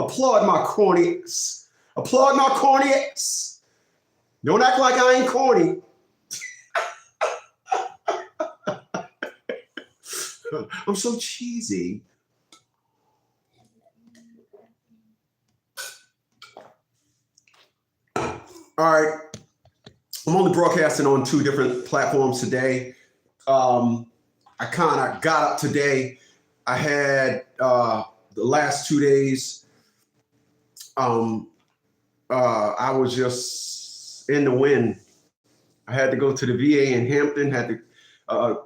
Applaud my corniness. Applaud my corniness. Don't act like I ain't corny. I'm so cheesy. All right. I'm only broadcasting on 2 different platforms today. I kind of got up today. I had the last 2 days. I was just in the wind. I had to go to the VA in Hampton. Had to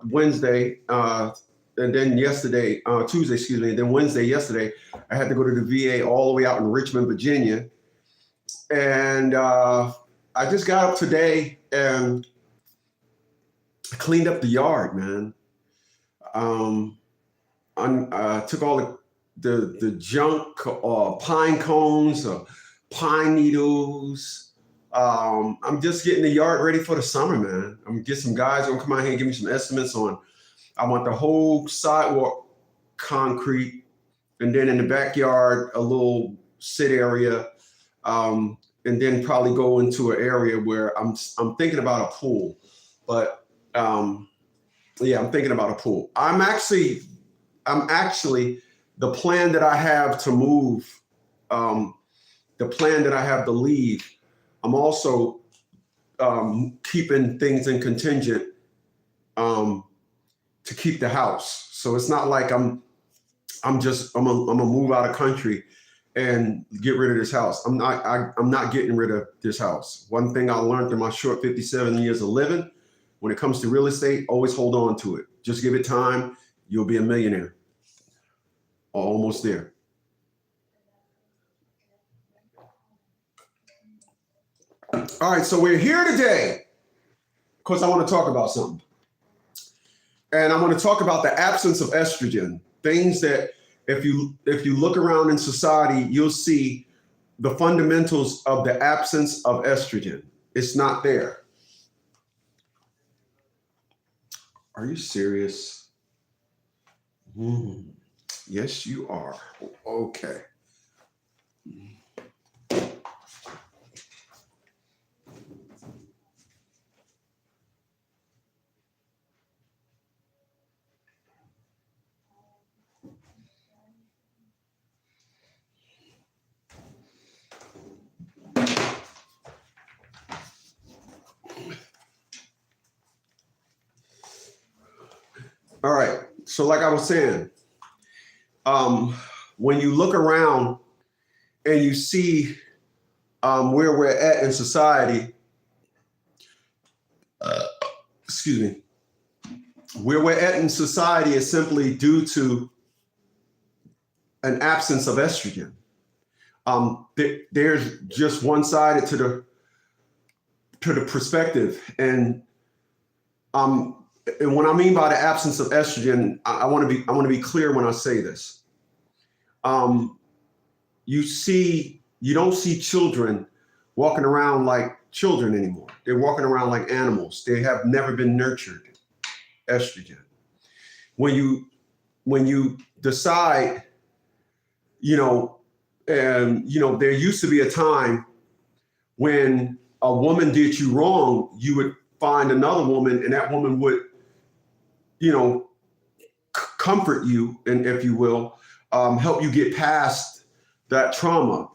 Wednesday, and then yesterday, Tuesday, excuse me. And then Wednesday, yesterday, I had to go to the VA all the way out in Richmond, Virginia. And I just got up today and cleaned up the yard, man. I took all the junk, pine cones, pine needles. I'm just getting the yard ready for the summer, man. I'm gonna get some guys who are gonna come out here and give me some estimates on. I want the whole sidewalk concrete, and then in the backyard a little sit area. And then probably go into an area where I'm thinking about a pool, but yeah, I'm thinking about a pool. I'm actually the plan that I have to move, the plan that I have to leave. I'm also keeping things in contingent to keep the house. So it's not like I'm gonna move out of country and get rid of this house. I'm not getting rid of this house. One thing I learned in my short 57 years of living, when it comes to real estate, always hold on to it. Just give it time. You'll be a millionaire. Almost there. All right, so we're here today because I want to talk about something. And I want to talk about the absence of estrogen, things that if you look around in society, you'll see the fundamentals of the absence of estrogen. It's not there. Are you serious? Yes, you are. Okay. All right. So like I was saying, when you look around and you see where we're at in society, excuse me, where we're at in society is simply due to an absence of estrogen. There's just one-sided to the perspective, and what I mean by the absence of estrogen, I want to be clear when I say this. You don't see children walking around like children anymore. They're walking around like animals. They have never been nurtured. Estrogen. When you decide, there used to be a time when a woman did you wrong, you would find another woman, and that woman would, comfort you, and if you will, help you get past that trauma.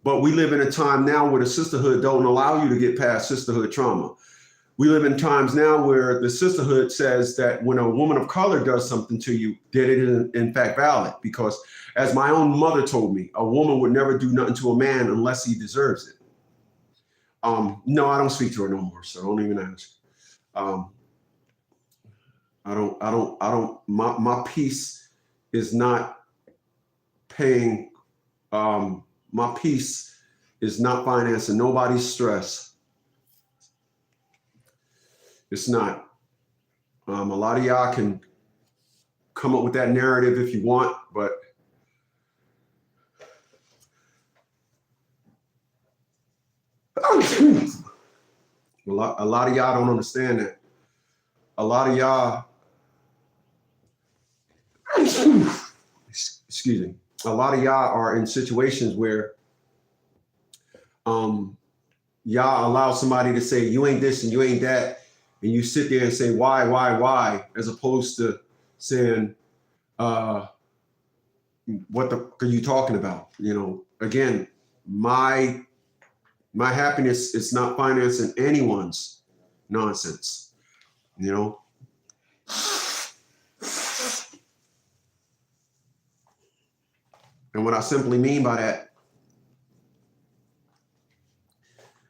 But we live in a time now where the sisterhood don't allow you to get past sisterhood trauma. We live in times now where the sisterhood says that when a woman of color does something to you, that it is in fact valid. Because as my own mother told me, a woman would never do nothing to a man unless he deserves it. No, I don't speak to her no more, so don't even ask. My peace is not paying, my peace is not financing nobody's stress. It's not. A lot of y'all can come up with that narrative if you want, but a lot of y'all don't understand that. A lot of y'all, excuse me, a lot of y'all are in situations where y'all allow somebody to say you ain't this and you ain't that, and you sit there and say why, as opposed to saying what the fuck are you talking about? You know, again, my happiness is not financing anyone's nonsense, you know. And what I simply mean by that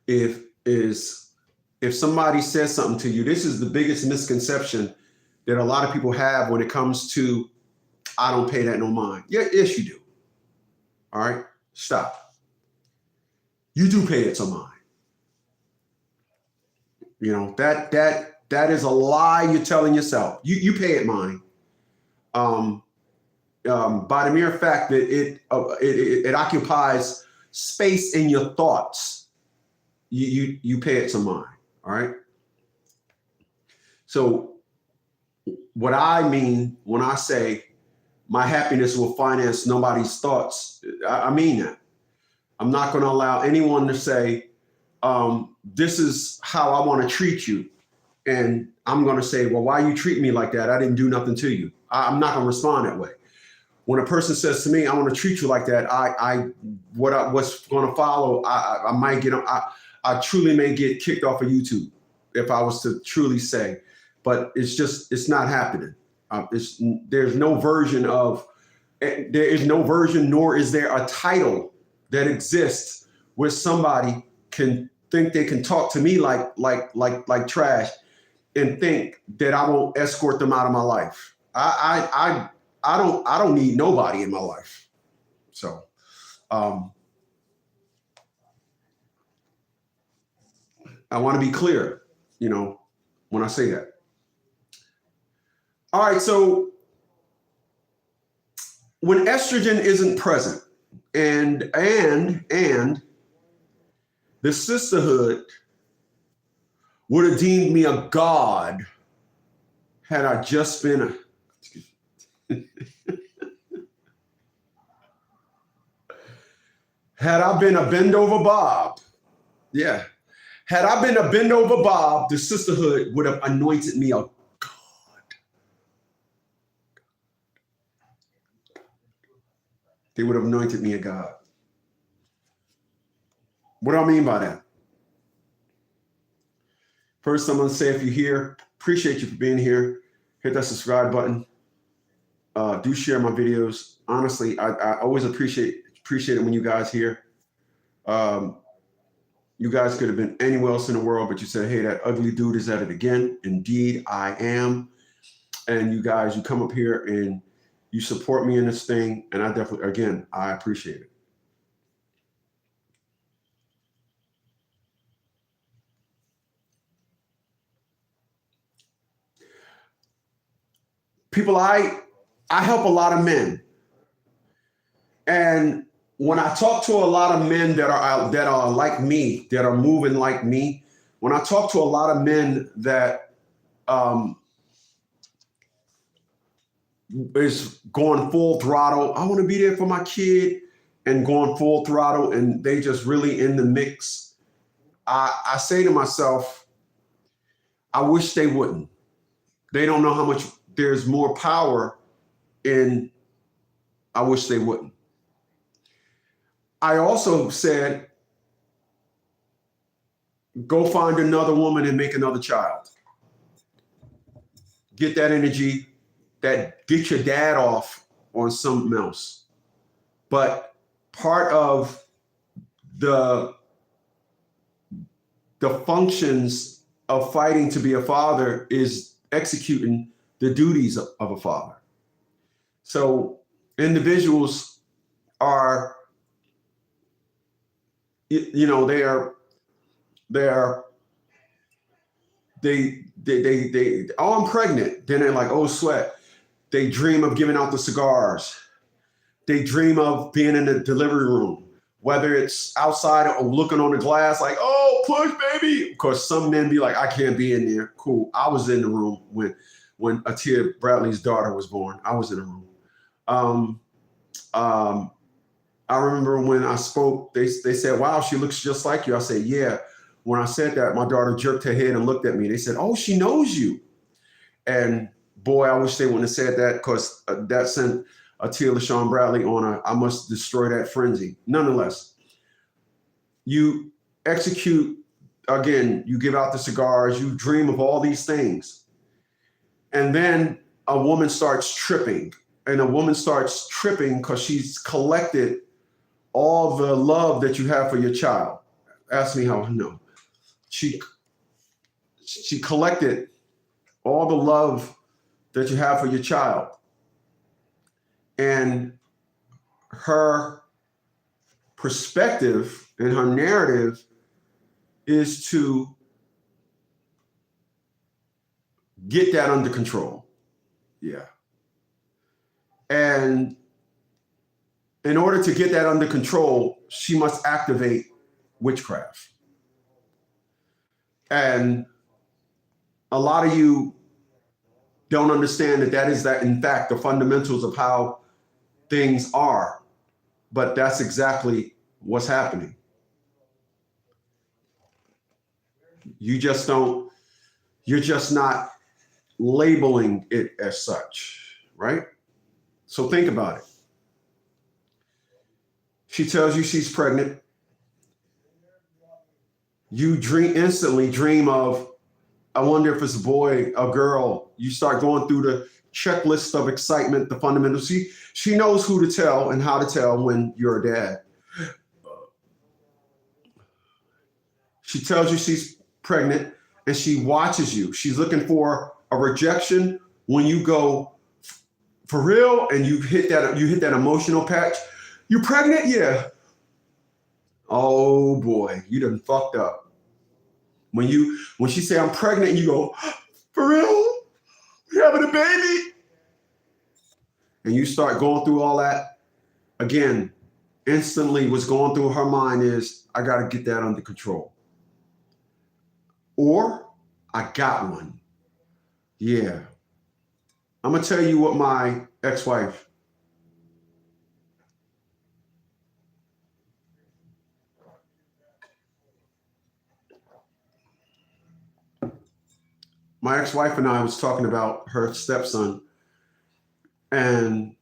if somebody says something to you, this is the biggest misconception that a lot of people have when it comes to, I don't pay that no mind. Yeah, yes, you do. All right, stop. You do pay it some mind. You know, that is a lie you're telling yourself. You pay it mind. By the mere fact that it occupies space in your thoughts, you pay it some mind. All right. So what I mean when I say my happiness will finance nobody's thoughts, I mean that. I'm not going to allow anyone to say, this is how I want to treat you. And I'm going to say, well, why you treat me like that? I didn't do nothing to you. I'm not going to respond that way. When a person says to me, I want to treat you like that, what's going to follow, I might get, I truly may get kicked off of YouTube if I was to truly say, but it's not happening. There's no version of, there is no version, nor is there a title that exists where somebody can think they can talk to me like trash and think that I won't escort them out of my life. I don't need nobody in my life. So, I want to be clear, you know, when I say that. All right. So when estrogen isn't present and the sisterhood would have deemed me a god had I just been had I been a bend over Bob. Yeah. Had I been a bend over Bob, the sisterhood would have anointed me a god. They would have anointed me a god. What do I mean by that? First, I'm going to say, if you're here, appreciate you for being here. Hit that subscribe button. Do share my videos. Honestly, I always appreciate it when you guys here. You guys could have been anywhere else in the world, but you said, hey, that ugly dude is at it again. Indeed, I am. And you guys, you come up here and you support me in this thing. And I definitely, again, I appreciate it. People, I help a lot of men. And when I talk to a lot of men that are like me, that are moving like me, when I talk to a lot of men that is going full throttle, I want to be there for my kid, and going full throttle, and they just really in the mix, I say to myself, I wish they wouldn't. They don't know how much there's more power in, I wish they wouldn't. I also said, go find another woman and make another child. Get that energy, get your dad off on something else. But part of the functions of fighting to be a father is executing the duties of a father. So individuals are, you know, oh, I'm pregnant. Then they're like, oh, sweat. They dream of giving out the cigars. They dream of being in the delivery room, whether it's outside or looking on the glass like, oh, push, baby. Of course, some men be like, I can't be in there. Cool. I was in the room when Atia Bradley's daughter was born. I was in the room. I remember when I spoke, they said, wow, she looks just like you. I said, yeah. When I said that, my daughter jerked her head and looked at me. They said, oh, she knows you. And boy, I wish they wouldn't have said that, because that sent Tia LaShawn Bradley on a I must destroy that frenzy. Nonetheless, you execute, again, you give out the cigars, you dream of all these things. And then a woman starts tripping. And a woman starts tripping because she's collected all the love that you have for your child. Ask me how I know. She collected all the love that you have for your child. And her perspective and her narrative is to get that under control. Yeah. And in order to get that under control, she must activate witchcraft. And a lot of you don't understand that is in fact, the fundamentals of how things are. But that's exactly what's happening. You're just not labeling it as such, right? So think about it. She tells you she's pregnant. You instantly dream of, I wonder if it's a boy, a girl. You start going through the checklist of excitement, the fundamentals. She knows who to tell and how to tell when you're a dad. She tells you she's pregnant and she watches you. She's looking for a rejection when you go, for real, and you hit that emotional patch. You pregnant? Yeah. Oh boy, you done fucked up. When she say I'm pregnant, and you go, for real? We having a baby? And you start going through all that. Again, instantly what's going through her mind is, I got to get that under control. Or I got one. Yeah. I'm going to tell you what my ex-wife, and I was talking about her stepson, and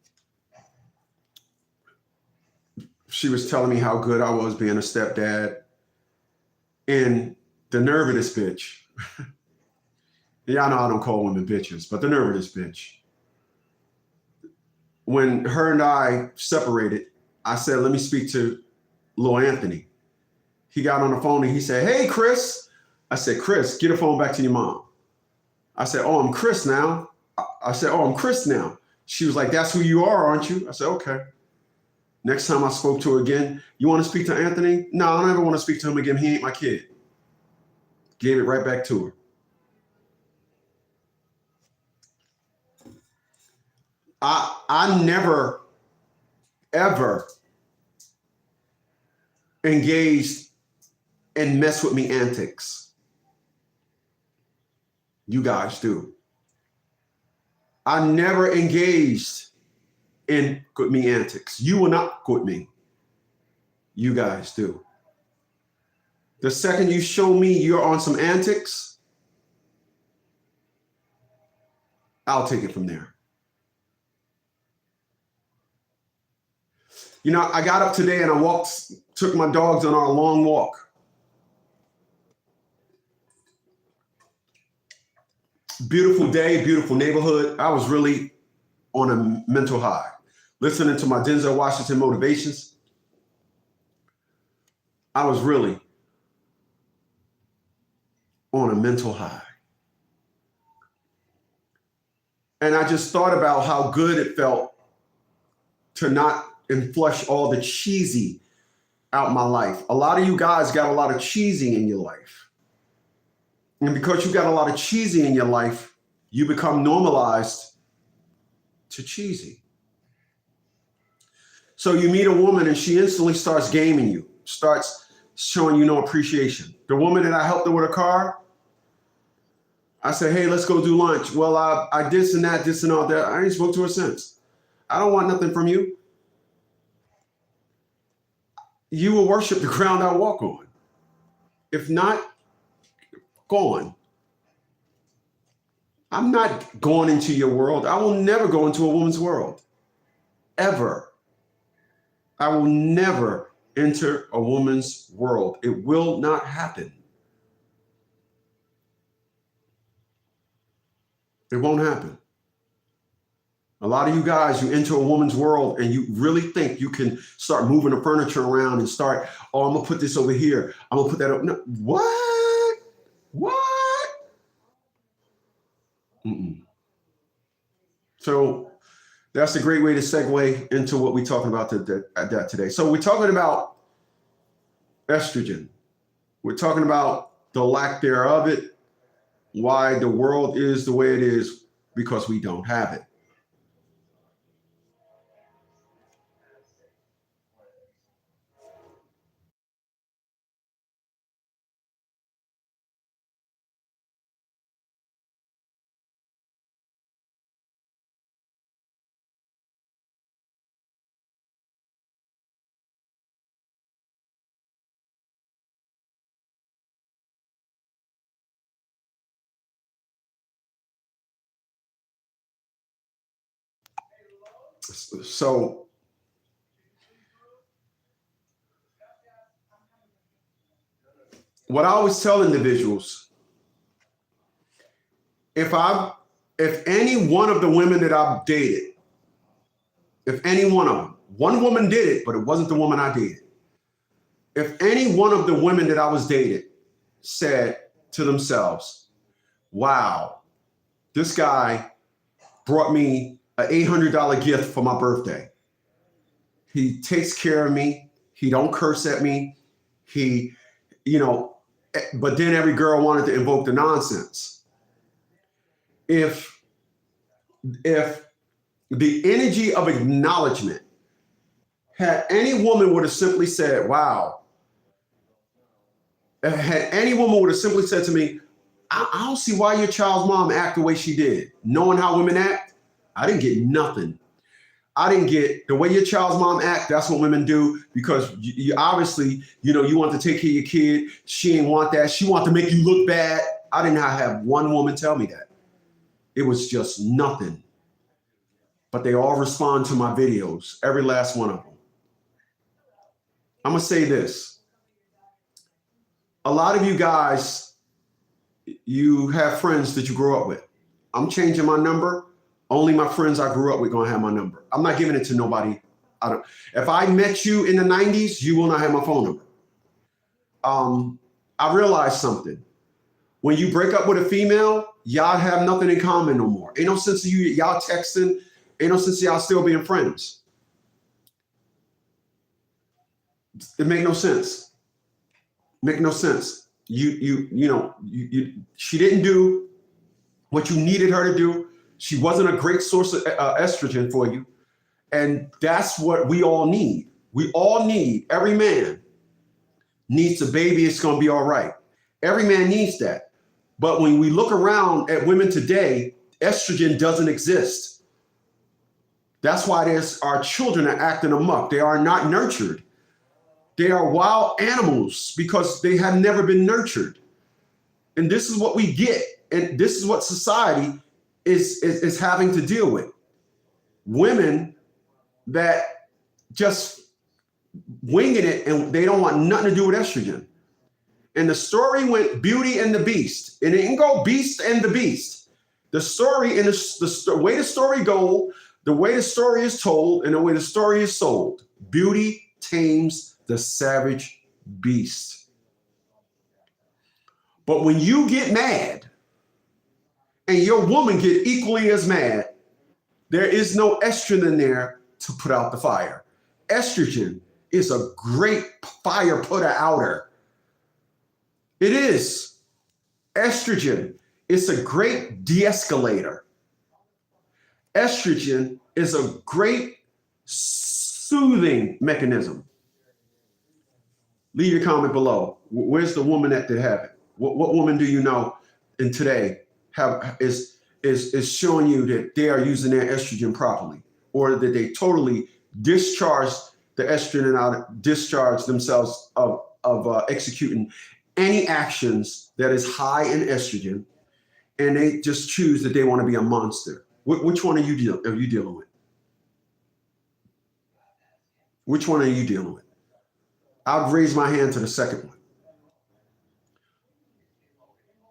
she was telling me how good I was being a stepdad. And the nerve of this bitch, y'all know I don't call women bitches, but the nerve of this bitch. When her and I separated, I said, let me speak to Lil Anthony. He got on the phone and he said, hey, Chris. I said, Chris, get the phone back to your mom. I said, oh, I'm Chris now. I said, oh, I'm Chris now. She was like, that's who you are, aren't you? I said, okay. Next time I spoke to her again, you want to speak to Anthony? No, I don't ever want to speak to him again. He ain't my kid. Gave it right back to her. I never, ever engaged in mess with me antics. You guys do. I never engaged in with me antics. You will not with me. You guys do. The second you show me you're on some antics, I'll take it from there. You know, I got up today and I took my dogs on our long walk. Beautiful day, beautiful neighborhood. I was really on a mental high. Listening to my Denzel Washington motivations. I was really on a mental high. And I just thought about how good it felt to not flush all the cheesy out my life. A lot of you guys got a lot of cheesy in your life. And because you got a lot of cheesy in your life, you become normalized to cheesy. So you meet a woman and she instantly starts gaming you, starts showing you no appreciation. The woman that I helped her with a car, I said, hey, let's go do lunch. Well, I this and that, this and all that. I ain't spoke to her since. I don't want nothing from you. you will worship the ground I walk on. If not, gone. I'm not going into your world. I will never go into a woman's world. Ever. I will never enter a woman's world. It will not happen. It won't happen. A lot of you guys, you enter a woman's world and you really think you can start moving the furniture around and start, oh, I'm going to put this over here. I'm going to put that up. No. What? What? Mm-mm. So that's a great way to segue into what we're talking about today. So we're talking about estrogen. We're talking about the lack thereof it, why the world is the way it is, because we don't have it. So what I always tell individuals, if any one of the women that I've dated, if any one of them, one woman did it, but it wasn't the woman I dated. If any one of the women that I was dated said to themselves, wow, this guy brought me an $800 gift for my birthday. He takes care of me. He don't curse at me. He, but then every girl wanted to invoke the nonsense. If the energy of acknowledgement had any woman would have simply said, wow, had any woman would have simply said to me, I don't see why your child's mom act the way she did. Knowing how women act, I didn't get nothing. I didn't get the way your child's mom act. That's what women do, because you obviously, you want to take care of your kid. She ain't want that. She want to make you look bad. I did not have one woman tell me that. It was just nothing. But they all respond to my videos, every last one of them. I'm going to say this. A lot of you guys, you have friends that you grew up with. I'm changing my number. Only my friends I grew up with going to have my number. I'm not giving it to nobody. If I met you in the 90s, you will not have my phone number. I realized something. When you break up with a female, y'all have nothing in common no more. Ain't no sense of y'all texting. Ain't no sense of y'all still being friends. It make no sense. Make no sense. She didn't do what you needed her to do. She wasn't a great source of estrogen for you. And that's what we all need. We all need, every man needs a baby. It's going to be all right. Every man needs that. But when we look around at women today, estrogen doesn't exist. That's why our children are acting amok. They are not nurtured. They are wild animals because they have never been nurtured. And this is what we get. And this is what society is having to deal with. Women that just winging it and they don't want nothing to do with estrogen. And the story went Beauty and the Beast. And it didn't go Beast and the Beast. The story and the way the story goes, the way the story is told, and the way the story is sold. Beauty tames the savage beast. But when you get mad and your woman get equally as mad, there is no estrogen in there to put out the fire. Estrogen is a great fire putter outer. It is. Estrogen is a great de-escalator. Estrogen is a great soothing mechanism. Leave your comment below. Where's the woman that did have it? What woman do you know in today is showing you that they are using their estrogen properly, or that they totally discharged the estrogen out, discharge themselves of executing any actions that is high in estrogen, and they just choose that they want to be a monster. Which one are you dealing with? Which one are you dealing with? I'd raise my hand to the second one.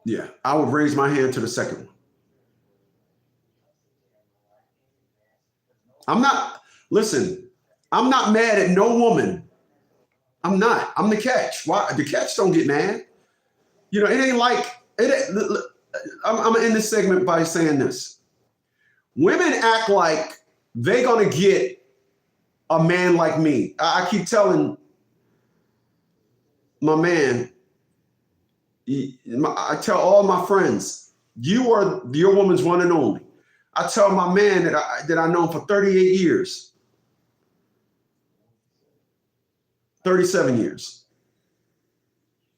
Yeah, I would raise my hand to the second one. I'm not mad at no woman. I'm not. I'm the catch. Why? The catch don't get mad. You know, it ain't like it. I'm gonna end this segment by saying this. Women act like they're gonna get a man like me. I keep telling my man, I tell all my friends, you are your woman's one and only. I tell my man that I know for 38 years, 37 years.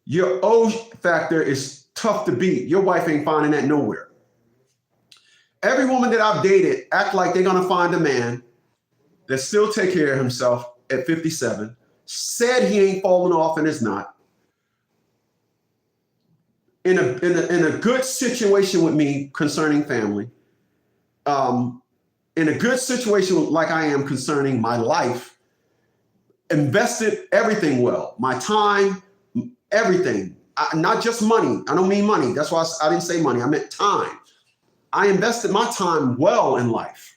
Your O factor is tough to beat. Your wife ain't finding that nowhere. Every woman that I've dated act like they're gonna find a man that still take care of himself at 57, said he ain't falling off and is not. In a good situation with me concerning family, in a good situation like I am concerning my life, invested everything well, my time, everything, not just money. I don't mean money. That's why I didn't say money. I meant time. I invested my time well in life.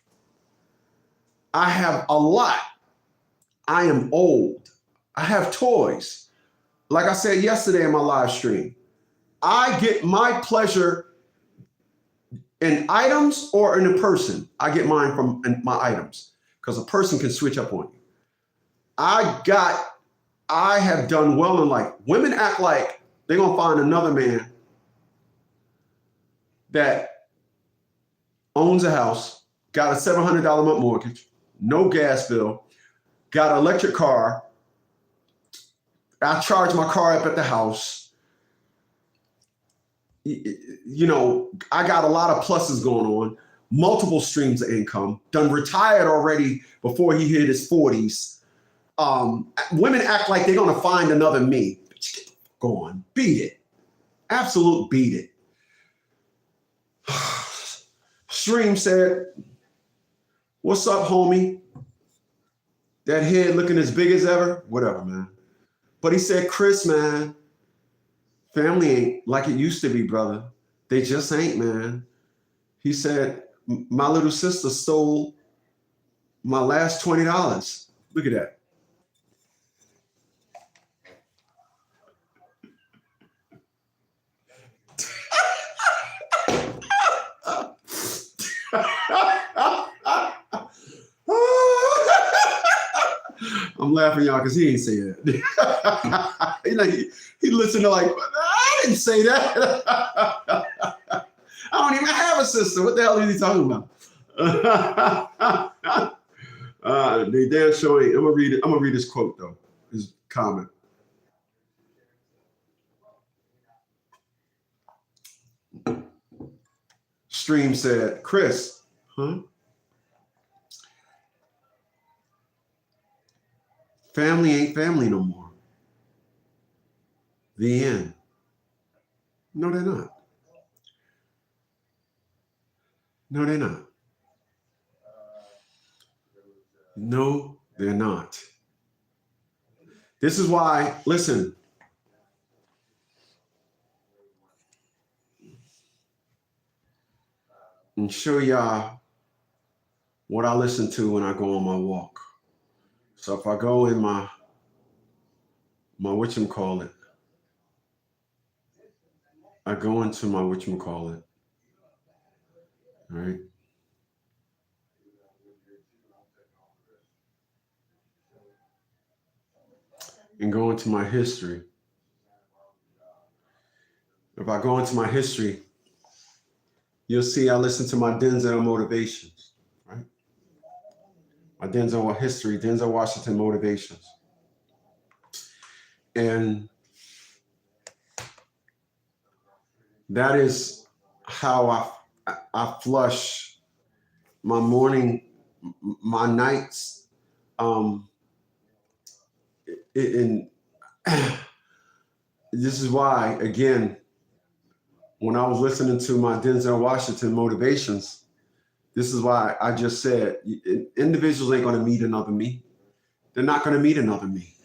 I have a lot. I am old. I have toys. Like I said yesterday in my live stream, I get my pleasure in items or in a person. I get mine from my items because a person can switch up on you. I have done well in life. Women act like they're going to find another man that owns a house, got a $700 a month mortgage, no gas bill, got an electric car. I charge my car up at the house. You know, I got a lot of pluses going on, multiple streams of income, done retired already before he hit his 40s. Women act like they're going to find another me. Go on, beat it. Absolute beat it. Stream said, what's up, homie? That head looking as big as ever? Whatever, man. But he said, Chris, man, family ain't like it used to be, brother. They just ain't, man. He said, my little sister stole my last $20. Look at that. I'm laughing, y'all, because he ain't say that. he listened to like, I didn't say that. I don't even have a sister. What the hell is he talking about? They damn sure ain't. I'm gonna read his quote though. His comment. Stream said, Chris, huh? Family ain't family no more. The end. No, they're not. No, they're not. No, they're not. This is why, listen. And show y'all what I listen to when I go on my walk. So if I go in my whatchamacallit, I go into my whatchamacallit, right? And go into my history. If I go into my history, you'll see I listen to my Denzel motivations, right? My Denzel history, Denzel Washington motivations. And that is how I flush my morning, my nights, And this is why, again, when I was listening to my Denzel Washington motivations, this is why I just said individuals ain't going to meet another me. They're not going to meet another me.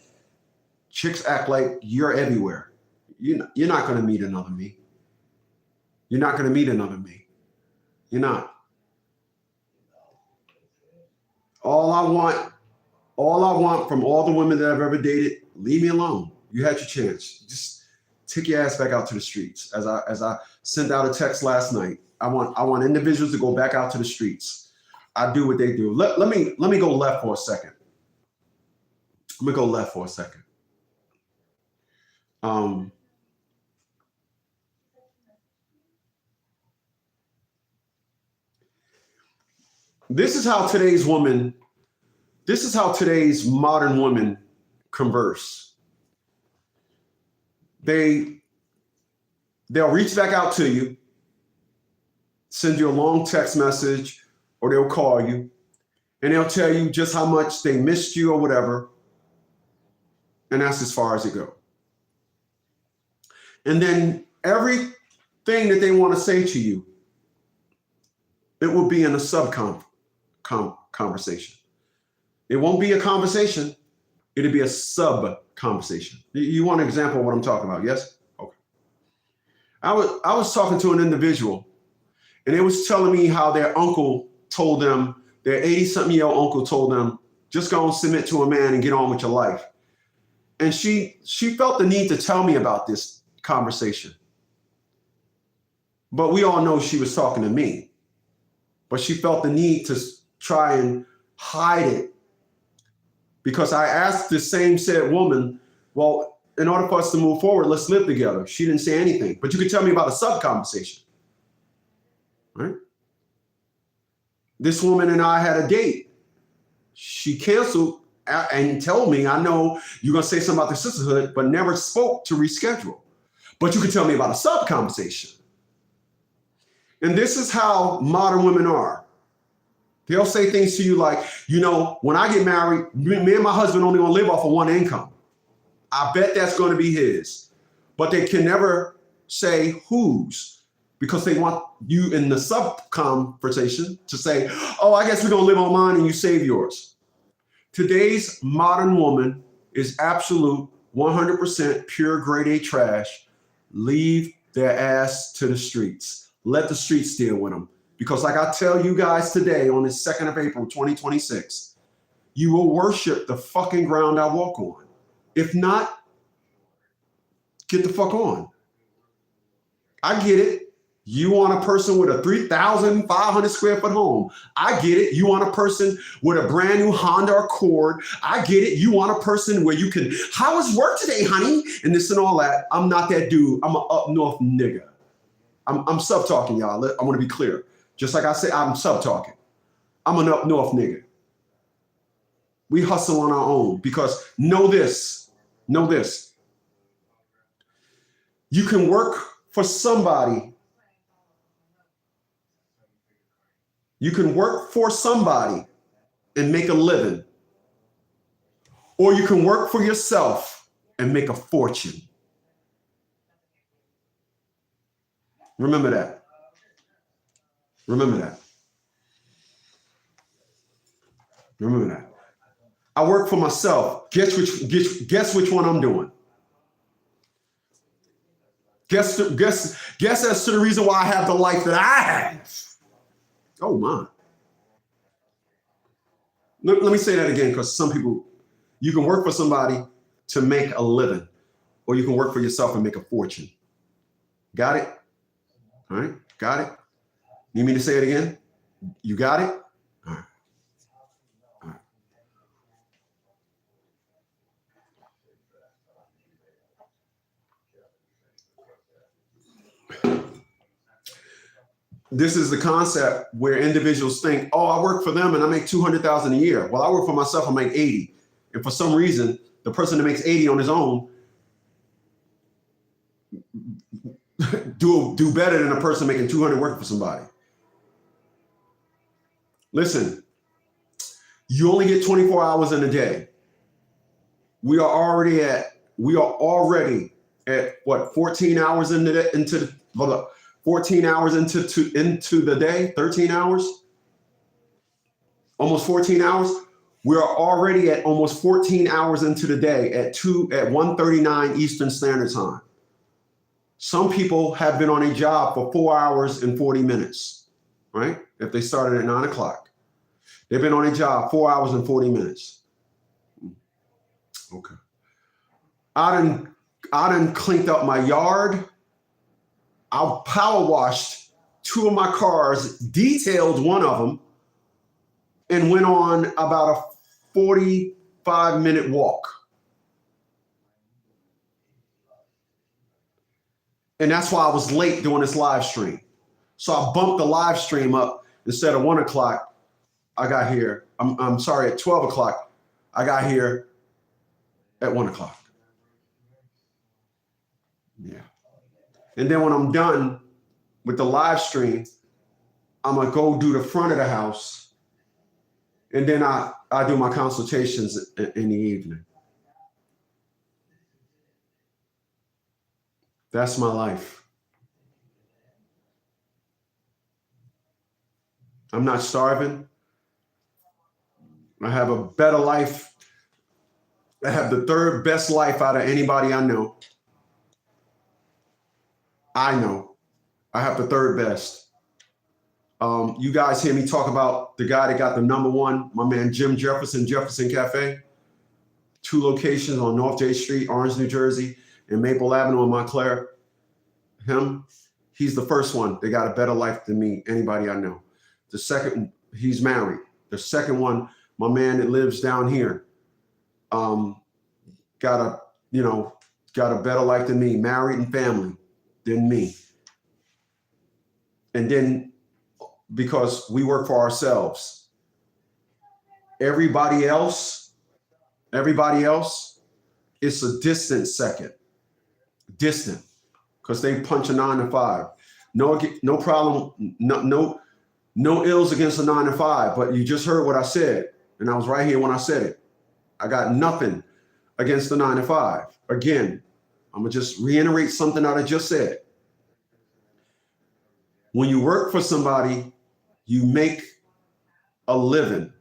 Chicks act like you're everywhere. You're not going to meet another me. You're not going to meet another me. You're not. All I want from all the women that I've ever dated, leave me alone. You had your chance. Just take your ass back out to the streets. As I sent out a text last night, I want individuals to go back out to the streets. I do what they do. Let me go left for a second. Let me go left for a second. This is how today's modern women converse. They'll reach back out to you, send you a long text message, or they'll call you, and they'll tell you just how much they missed you or whatever. And that's as far as it goes. And then everything that they want to say to you, it will be in a conversation. It won't be a conversation. It'll be a sub-conversation. You want an example of what I'm talking about, yes? Okay. I was talking to an individual, and they was telling me how their uncle told them, their 80-something-year-old uncle told them, just go and submit to a man and get on with your life. And she felt the need to tell me about this conversation. But we all know she was talking to me. But she felt the need to try and hide it. Because I asked the same said woman, well, in order for us to move forward, let's live together. She didn't say anything. But you could tell me about a sub-conversation. Right? This woman and I had a date. She canceled and told me, I know you're going to say something about the sisterhood, but never spoke to reschedule. But you could tell me about a sub-conversation. And this is how modern women are. They'll say things to you like, when I get married, me and my husband only going to live off of one income. I bet that's going to be his. But they can never say whose, because they want you in the sub-conversation to say, oh, I guess we're going to live on mine and you save yours. Today's modern woman is absolute 100% pure grade A trash. Leave their ass to the streets. Let the streets deal with them. Because like I tell you guys today on the 2nd of April, 2026, you will worship the fucking ground I walk on. If not, get the fuck on. I get it. You want a person with a 3,500 square foot home. I get it. You want a person with a brand new Honda Accord. I get it. You want a person where you can, how was work today, honey? And this and all that. I'm not that dude. I'm an up north nigga. I'm sub-talking, y'all. I want to be clear. Just like I said, I'm sub-talking. I'm an up north nigga. We hustle on our own because know this. You can work for somebody. You can work for somebody and make a living. Or you can work for yourself and make a fortune. Remember that. Remember that. Remember that. I work for myself. Guess which one I'm doing. Guess as to the reason why I have the life that I have. Oh my. Let me say that again, because some people, you can work for somebody to make a living, or you can work for yourself and make a fortune. Got it? All right, got it? Need me to say it again? You got it? All right. This is the concept where individuals think, oh, I work for them and I make $200,000 a year. Well, I work for myself, I make 80. And for some reason, the person that makes 80 on his own do better than a person making 200 working for somebody. Listen, you only get 24 hours in a day. We are already at what, 14 hours into the 14 hours into the day, 13 hours, almost 14 hours. We are already at almost 14 hours into the day at 1:39 Eastern Standard Time. Some people have been on a job for 4 hours and 40 minutes, right? If they started at 9 o'clock, they've been on a job 4 hours and 40 minutes. Okay. I done cleaned up my yard. I power washed 2 of my cars, detailed one of them, and went on about a 45-minute walk. And that's why I was late doing this live stream. So I bumped the live stream up. Instead of 1 o'clock, I got here. I'm sorry, at 12 o'clock, I got here at 1 o'clock. Yeah. And then when I'm done with the live stream, I'm going to go do the front of the house. And then I do my consultations in the evening. That's my life. I'm not starving. I have a better life. I have the third best life out of anybody I know. I have the third best. You guys hear me talk about the guy that got the #1, my man Jim Jefferson Cafe. 2 locations on North J Street, Orange, New Jersey, and Maple Avenue in Montclair. He's the first one that got a better life than me, anybody I know. The second, he's married. The second one, my man that lives down here, got a better life than me, married and family than me. And then because we work for ourselves, everybody else, it's a distant second. Distant. Because they punch a 9 to 5. No problem. No ills against a 9 to 5. But you just heard what I said, and I was right here when I said it. I got nothing against the 9 to 5. Again, I'm gonna just reiterate something that I just said. When you work for somebody, you make a living.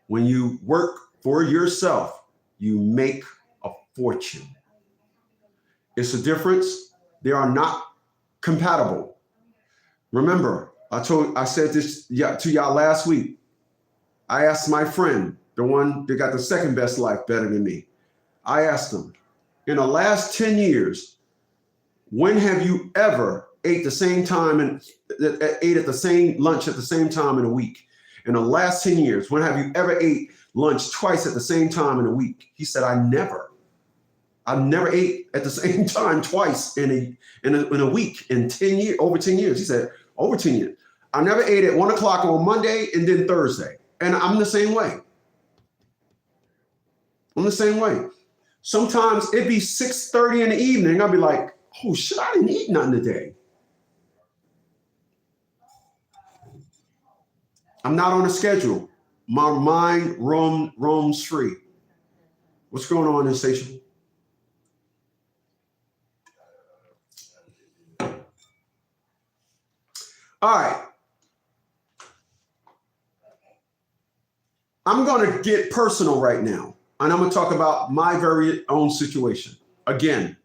When you work for yourself, you make a fortune. It's a difference. They are not compatible. Remember, I said this to y'all last week. I asked my friend, the one that got the second best life better than me. I asked him, in the last 10 years, when have you ever ate the same time and ate at the same lunch at the same time in a week? In the last 10 years, when have you ever ate lunch twice at the same time in a week? He said, I never ate at the same time twice in a week in 10 years, over 10 years. He said, over 10 years. I never ate at 1 o'clock on Monday and then Thursday. And I'm the same way. Sometimes it'd be 6:30 in the evening. I'd be like, oh shit, I didn't eat nothing today. I'm not on a schedule. My mind roams free. What's going on, Insatiable? All right. I'm going to get personal right now, and I'm going to talk about my very own situation. Again,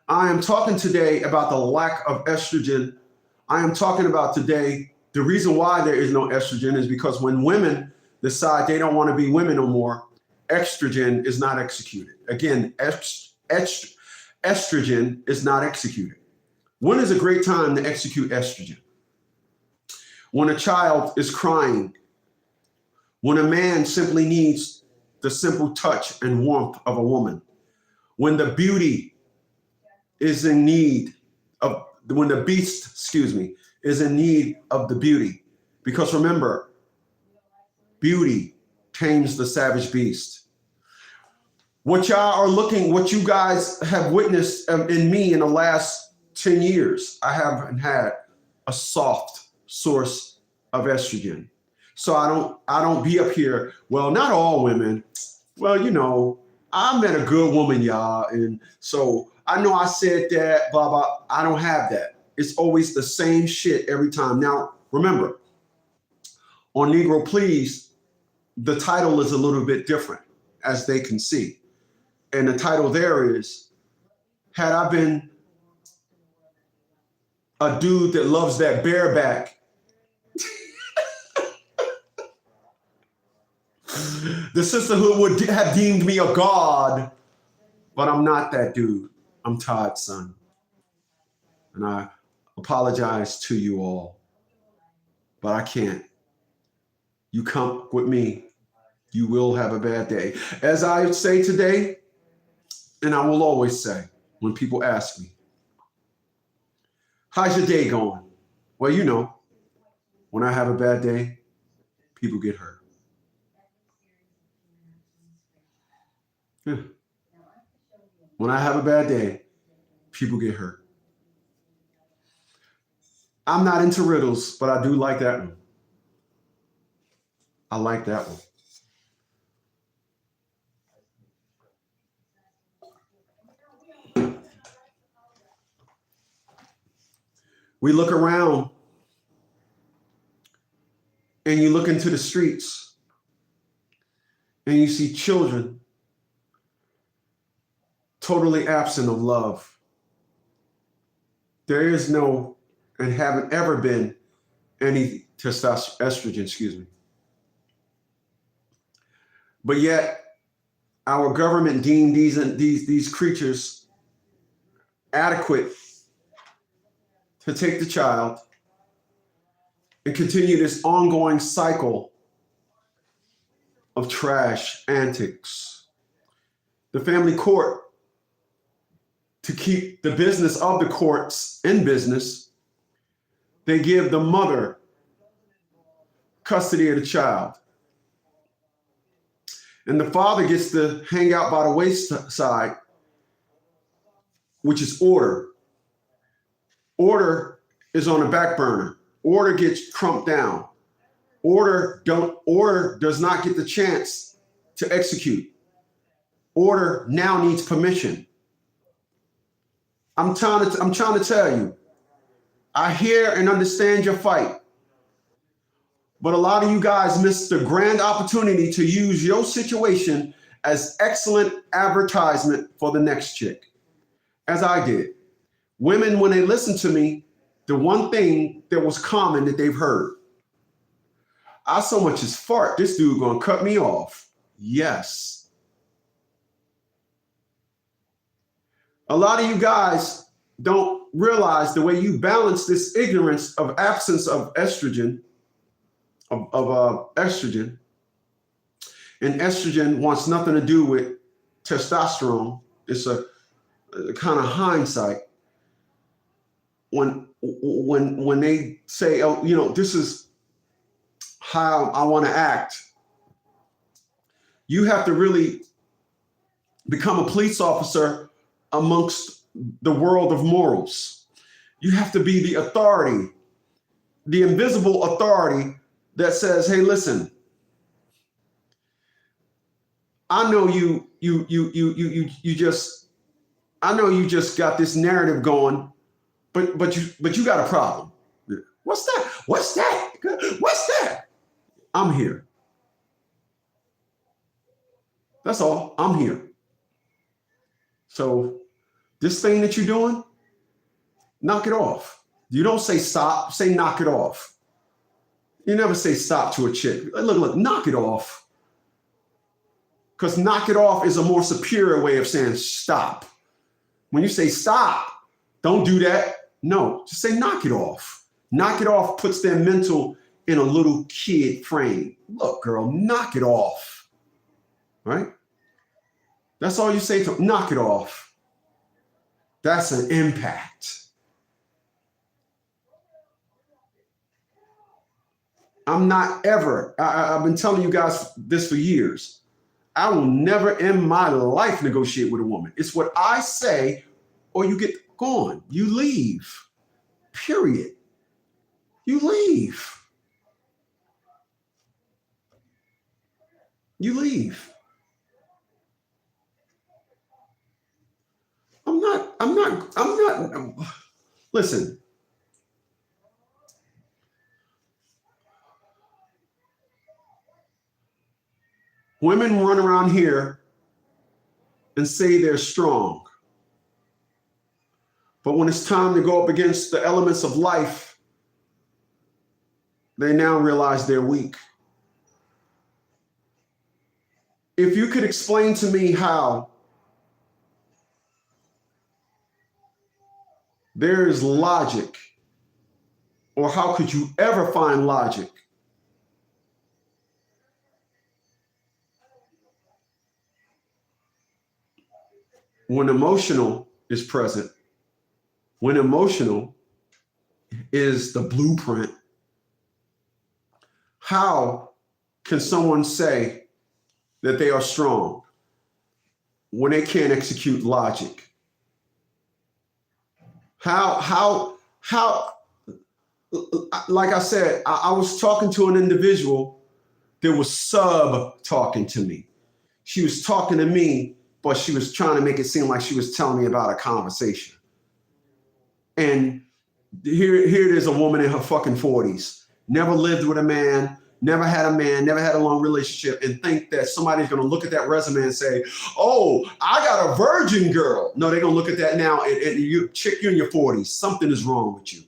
I am talking today about the lack of estrogen. I am talking about today, the reason why there is no estrogen is because when women decide they don't want to be women no more, estrogen is not executed. Again, estrogen is not executed. When is a great time to execute estrogen? When a child is crying, when a man simply needs the simple touch and warmth of a woman, when the beauty is in need of, when the beast, is in need of the beauty. Because remember, beauty tames the savage beast. What you guys have witnessed in me in the last 10 years, I haven't had a soft source of estrogen. So I don't be up here, well, not all women. Well, I met a good woman, y'all. And so I know I said that, blah, blah. I don't have that. It's always the same shit every time. Now, remember, on Negro Please, the title is a little bit different, as they can see. And the title there is, had I been a dude that loves that bareback, the sisterhood would have deemed me a god, but I'm not that dude. I'm Todd's son. And I apologize to you all, but I can't. You come with me, you will have a bad day. As I say today, and I will always say when people ask me, how's your day going? Well, you know, when I have a bad day, people get hurt. Yeah. When I have a bad day, people get hurt. I'm not into riddles, but I do like that one. I like that one. We look around and you look into the streets and you see children totally absent of love. There is no, and haven't ever been, any estrogen, excuse me. But yet, our government deemed these creatures adequate to take the child and continue this ongoing cycle of trash antics. The family court, to keep the business of the courts in business, they give the mother custody of the child. And the father gets to hang out by the wayside, which is order. Order is on the back burner. Order gets crumped down. Order does not get the chance to execute. Order now needs permission. I'm trying to tell you, I hear and understand your fight. But a lot of you guys missed the grand opportunity to use your situation as excellent advertisement for the next chick, as I did. Women, when they listen to me, the one thing that was common that they've heard, I so much as fart, this dude gonna cut me off. Yes. A lot of you guys don't realize the way you balance this ignorance of absence of estrogen, estrogen, and estrogen wants nothing to do with testosterone. It's a kind of hindsight. When they say, oh, you know, this is how I want to act, you have to really become a police officer amongst the world of morals. You have to be the authority, the invisible authority that says, hey, listen, I know you just got this narrative going, but you got a problem. What's that? What's that? What's that? I'm here. That's all. I'm here. So this thing that you're doing, knock it off. You don't say stop, say knock it off. You never say stop to a chick. Look, knock it off. Because knock it off is a more superior way of saying stop. When you say stop, don't do that. No, just say knock it off. Knock it off puts their mental in a little kid frame. Look, girl, knock it off. Right? That's all you say to them, knock it off. That's an impact. I'm not ever, I've been telling you guys this for years. I will never in my life negotiate with a woman. It's what I say or you get gone. You leave. Period. You leave. You leave. I'm not. Listen. Women run around here and say they're strong. But when it's time to go up against the elements of life, they now realize they're weak. If you could explain to me how there is logic, or how could you ever find logic when emotional is present, when emotional is the blueprint? How can someone say that they are strong when they can't execute logic? How, like I said, I was talking to an individual that was talking to me. She was talking to me, but she was trying to make it seem like she was telling me about a conversation. And here it is, a woman in her fucking 40s, never lived with a man, never had a long relationship, and think that somebody's going to look at that resume and say, oh, I got a virgin girl. No, they're going to look at that now, and you in your 40s. Something is wrong with you.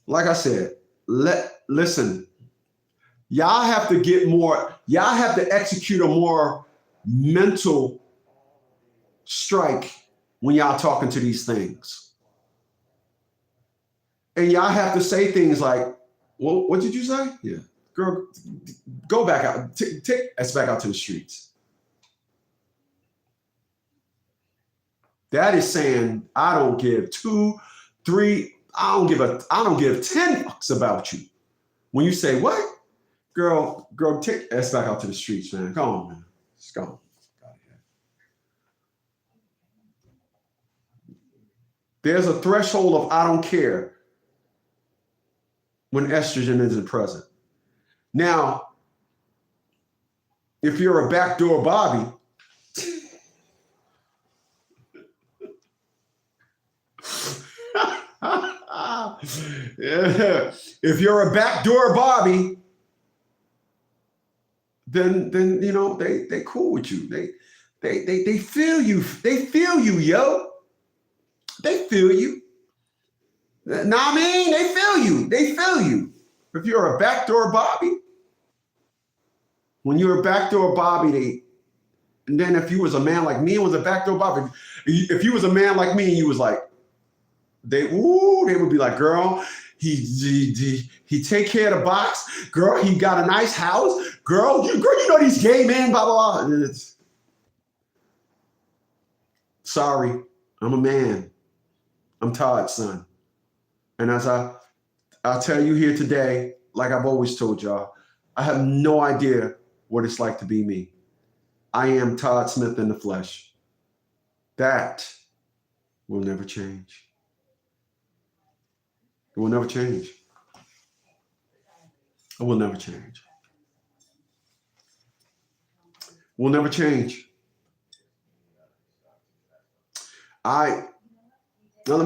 Like I said, listen, y'all have to get more, y'all have to execute a more mental strike when y'all talking to these things. And y'all have to say things like, well, what did you say? Yeah. Girl, go back out. Take us back out to the streets. That is saying, I don't give 2, 3, I don't give 10 fucks about you. When you say, what? Girl, take us back out to the streets, man. Come on, man. Let's go. There's a threshold of I don't care when estrogen isn't present. Now, if you're a backdoor Bobby, yeah. If you're a backdoor Bobby, then you know they cool with you. They feel you. They feel you, yo. They feel you. Nah, I mean, they feel you. They feel you. If you're a backdoor Bobby, when you're a backdoor Bobby, and then if you was a man like me and was a backdoor Bobby, if you was a man like me and you was like, they would be like, girl, he take care of the box, girl, he got a nice house, girl, you know these gay men, blah, blah, blah. Sorry, I'm a man. I'm Todd's son. And as I'll tell you here today, like I've always told y'all, I have no idea what it's like to be me. I am Todd Smith in the flesh. That will never change. It will never change. It will never change. It will never change. Let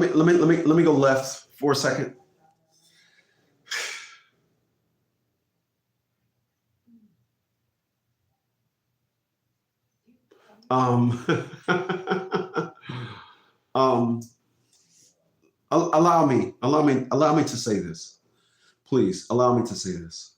me go left for a second. Allow me to say this. Please allow me to say this.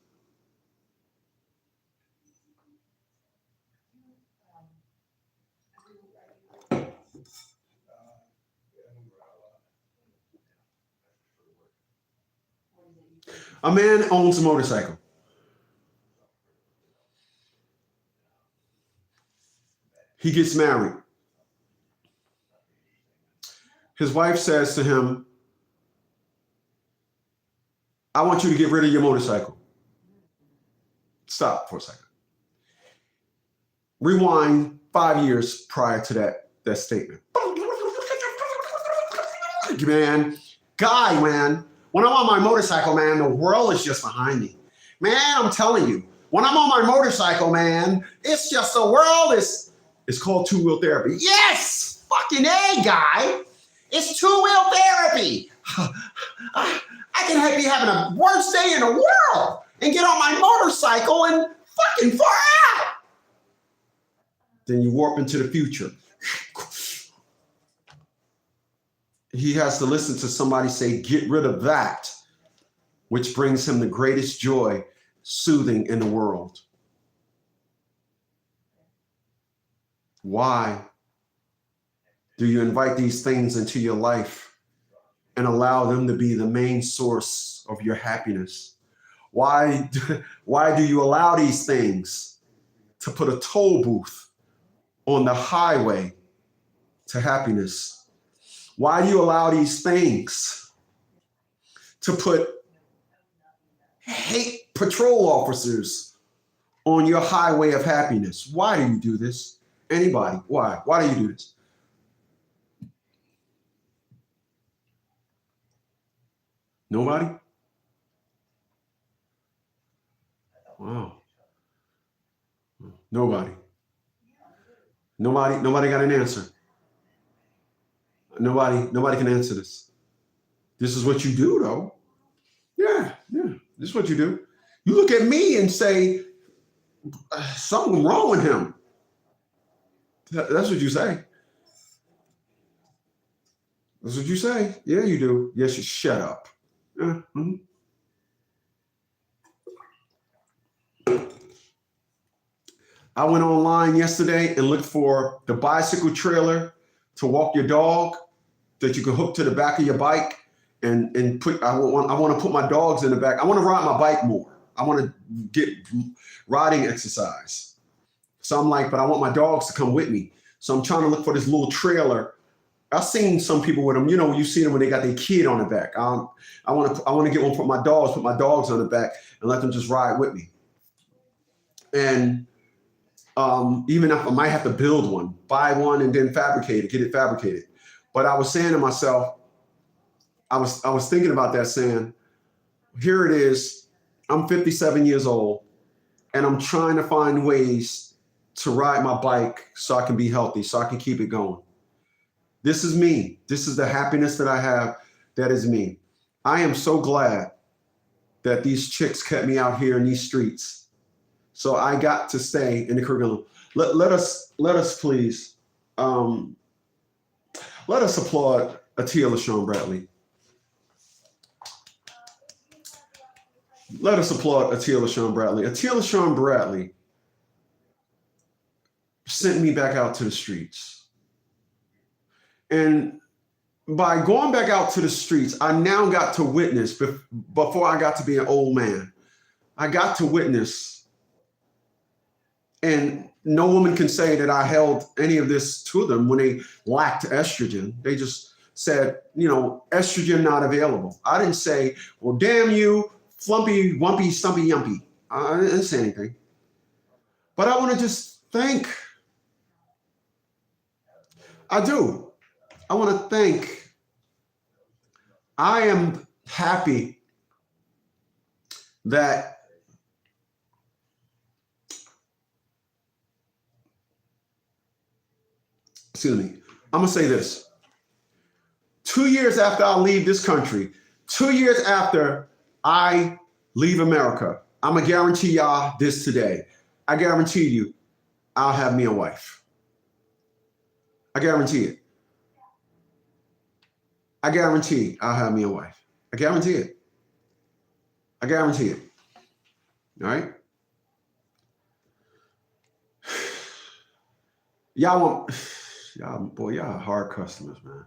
A man owns a motorcycle. He gets married. His wife says to him, I want you to get rid of your motorcycle. Stop for a second. Rewind 5 years prior to that statement. Man, when I'm on my motorcycle, man, the world is just behind me. Man, I'm telling you, when I'm on my motorcycle, man, it's just the world is, It's called two-wheel therapy. Yes! Fucking A, guy. It's two-wheel therapy. I can be having a worst day in the world and get on my motorcycle and fucking far out. Then you warp into the future. He has to listen to somebody say, get rid of that, which brings him the greatest joy, soothing in the world. Why do you invite these things into your life and allow them to be the main source of your happiness? Why do you allow these things to put a toll booth on the highway to happiness? Why do you allow these things to put hate patrol officers on your highway of happiness? Why do you do this? Anybody? Why? Why do you do this? Nobody? Wow. Nobody got an answer. Nobody can answer this. This is what you do, though. Yeah. This is what you do. You look at me and say, something wrong with him. That's what you say. That's what you say. Yeah, you do. Yes, you shut up. Mm-hmm. I went online yesterday and looked for the bicycle trailer to walk your dog that you can hook to the back of your bike and put. I want to put my dogs in the back. I want to ride my bike more. I want to get riding exercise. So I'm like, but I want my dogs to come with me. So I'm trying to look for this little trailer. I've seen some people with them. You know, you see them when they got their kid on the back. I want to get one for my dogs. Put my dogs on the back and let them just ride with me. And even if I might have to build one, buy one and then fabricate it, get it fabricated. But I was saying to myself, I was thinking about that, saying, here it is. I'm 57 years old and I'm trying to find ways to ride my bike so I can be healthy, so I can keep it going. This is me. This is the happiness that I have. That is me. I am so glad that these chicks kept me out here in these streets. So I got to stay in the curriculum. Let us please, let us applaud Atia LaShawn Bradley. Let us applaud Atia LaShawn Bradley. Atia LaShawn Bradley sent me back out to the streets. And by going back out to the streets, I now got to witness, before I got to be an old man, I got to witness, and no woman can say that I held any of this to them when they lacked estrogen. They just said, you know, estrogen not available. I didn't say, well, damn you, flumpy, wumpy, stumpy, yumpy. I didn't say anything. But I want to just thank, I want to thank, I am happy that excuse me, I'm going to say this. 2 years after I leave this country, 2 years after I leave America, I'm going to guarantee y'all this today. I guarantee you, I'll have me a wife. I guarantee it. I guarantee I'll have me a wife. I guarantee it. I guarantee it. All right? Y'all are hard customers, man.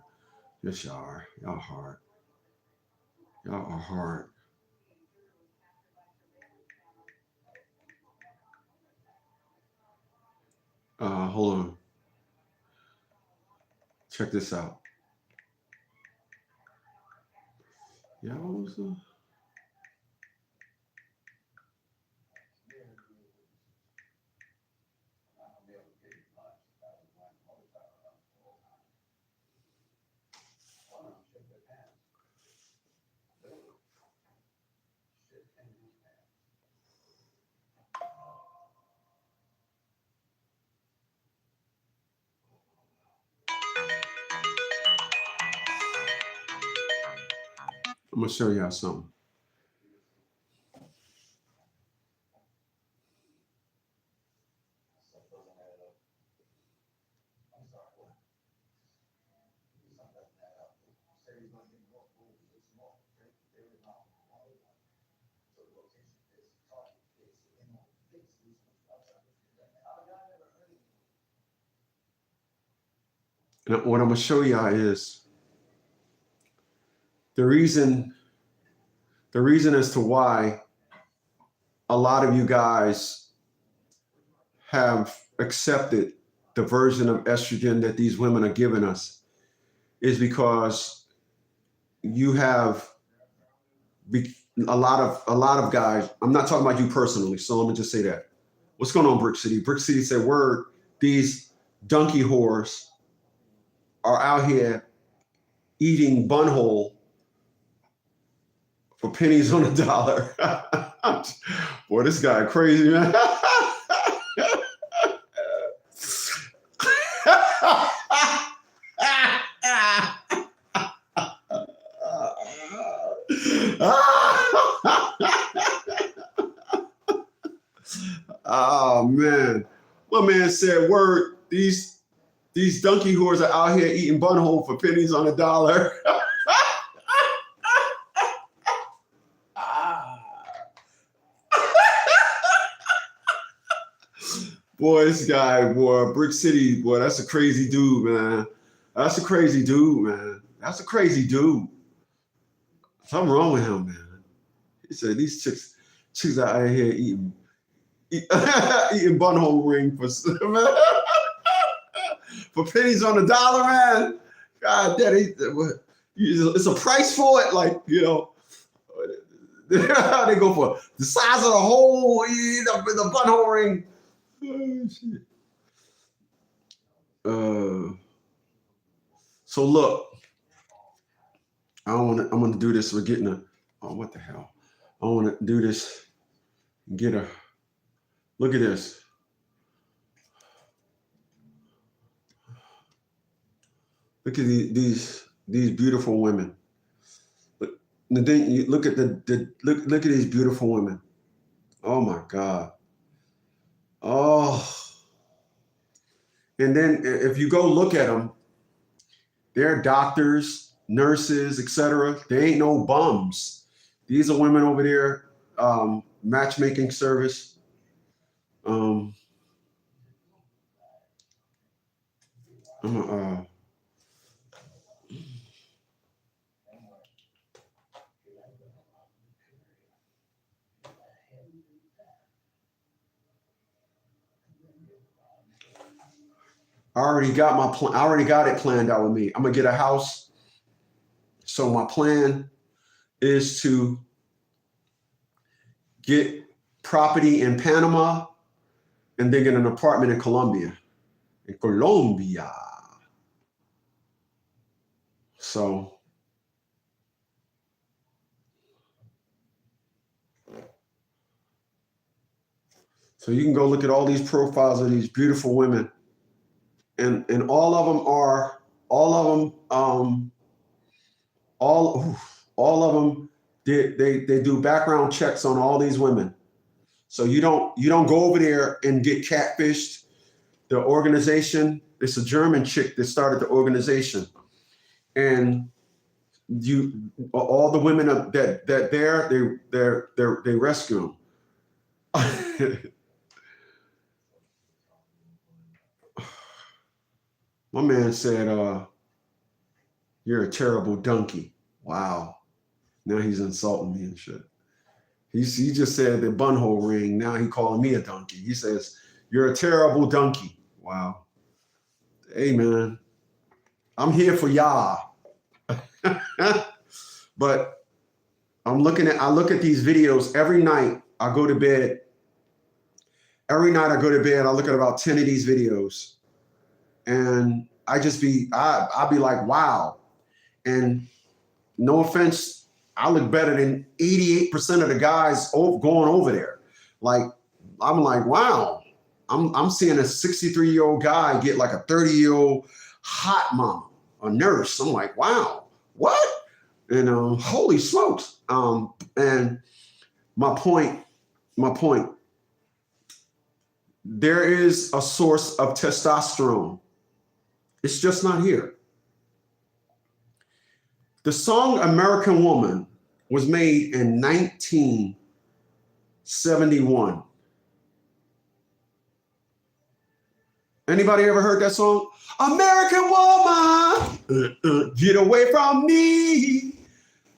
Yes, y'all are. Y'all hard. Y'all are hard. Hold on. Check this out. Yeah, what was the... I'm gonna show y'all something. And what I'm gonna show y'all is the reason as to why a lot of you guys have accepted the version of estrogen that these women are giving us is because you have a lot of guys. I'm not talking about you personally, so let me just say that. What's going on, Brick City? Brick City said, "Word, these donkey whores are out here eating bunhole for pennies on a dollar." Boy, this guy crazy, man. Oh man, my man said, "Word, these donkey whores are out here eating bunhole for pennies on a dollar." Boy, this guy, boy, Brick City, boy, that's a crazy dude, man. That's a crazy dude, man. That's a crazy dude. Something wrong with him, man. He said these chicks out here eating bunhole ring for for pennies on a dollar, man. God, it's a price for it, like, you know. They go for the size of the hole, the bunhole ring. Oh, shit. So look, I'm gonna do this. We're getting what the hell? I want to do this. Look at this. Look at these beautiful women. Look at look at these beautiful women. Oh my God. Oh. And then if you go look at them, they're doctors, nurses, etc. They ain't no bums. These are women over there, matchmaking service. I already got my plan. I already got it planned out with me. I'm gonna get a house. So my plan is to get property in Panama and then get an apartment in Colombia. So you can go look at all these profiles of these beautiful women. And all of them they do background checks on all these women. So you don't go over there and get catfished. The organization, it's a German chick that started the organization, and all the women that they rescue them. My man said, "You're a terrible donkey." Wow. Now he's insulting me and shit. He just said the bunhole ring. Now he calling me a donkey. He says, "You're a terrible donkey." Wow. Hey, man. I'm here for y'all. But I look at these videos every night. I go to bed. Every night I go to bed, I look at about 10 of these videos. And I'll be like, wow. And no offense, I look better than 88% of the guys going over there. Like, I'm like, wow. I'm seeing a 63-year-old guy get like a 30-year-old hot mama, a nurse. I'm like, wow, what? And holy smokes. And my point, there is a source of testosterone. It's just not here. The song American Woman was made in 1971. Anybody ever heard that song? American Woman, get away from me.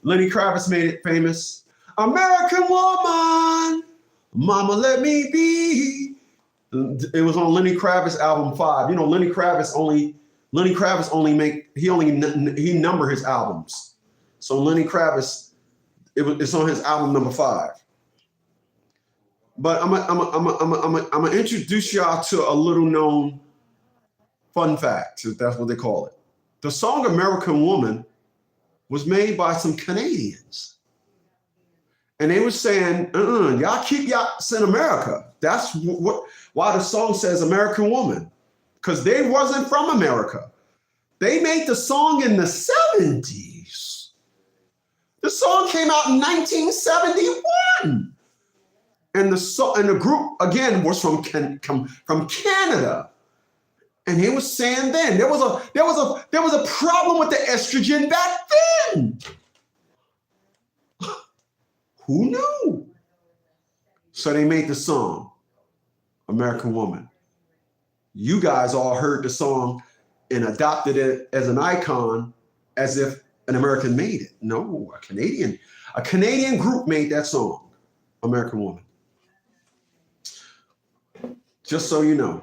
Lenny Kravitz made it famous. American Woman, mama let me be. It was on Lenny Kravitz album 5. You know, Lenny Kravitz only number his albums. So Lenny Kravitz, it's on his album number 5. But I'm gonna introduce y'all to a little known fun fact, if that's what they call it. The song American Woman was made by some Canadians. And they were saying, y'all keep y'all in America. That's why the song says American Woman, because they wasn't from America. They made the song in the 70s. The song came out in 1971. And the group, again, was from Canada. And he was saying then there was a problem with the estrogen back then. Who knew? So they made the song American Woman. You guys all heard the song and adopted it as an icon, as if an American made it. No, a Canadian group made that song, American Woman. Just so you know.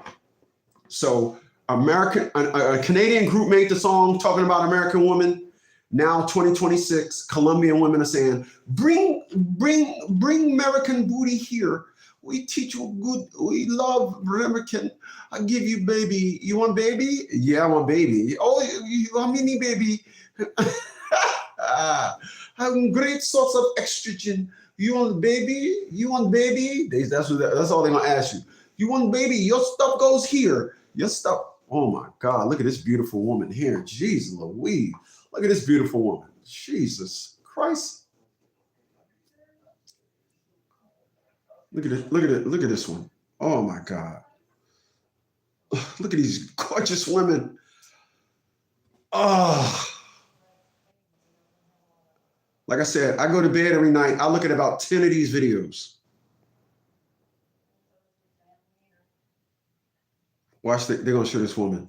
So a Canadian group made the song talking about American Woman. Now 2026, Colombian women are saying, bring American booty here. We teach you good, we love American. I give you baby. You want baby? Yeah, I want baby. Oh, you want mini baby? Having great source of estrogen. You want baby? You want baby? That's all they're gonna ask you. You want baby? Your stuff goes here. Your stuff. Oh my God! Look at this beautiful woman here. Jesus Louise! Look at this beautiful woman. Jesus Christ! Look at it. Look at it. Look at this one. Oh my God! Look at these gorgeous women. Oh. Like I said, I go to bed every night. I look at about 10 of these videos. Watch, they're going to show this woman.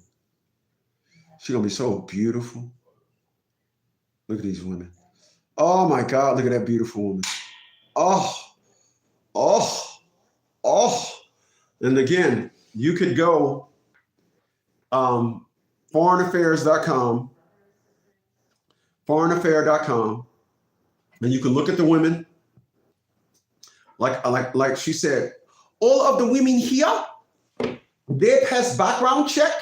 She's going to be so beautiful. Look at these women. Oh my God, look at that beautiful woman. Oh. And again, you could go foreignaffairs.com, and you can look at the women. Like she said, all of the women here, they pass background check.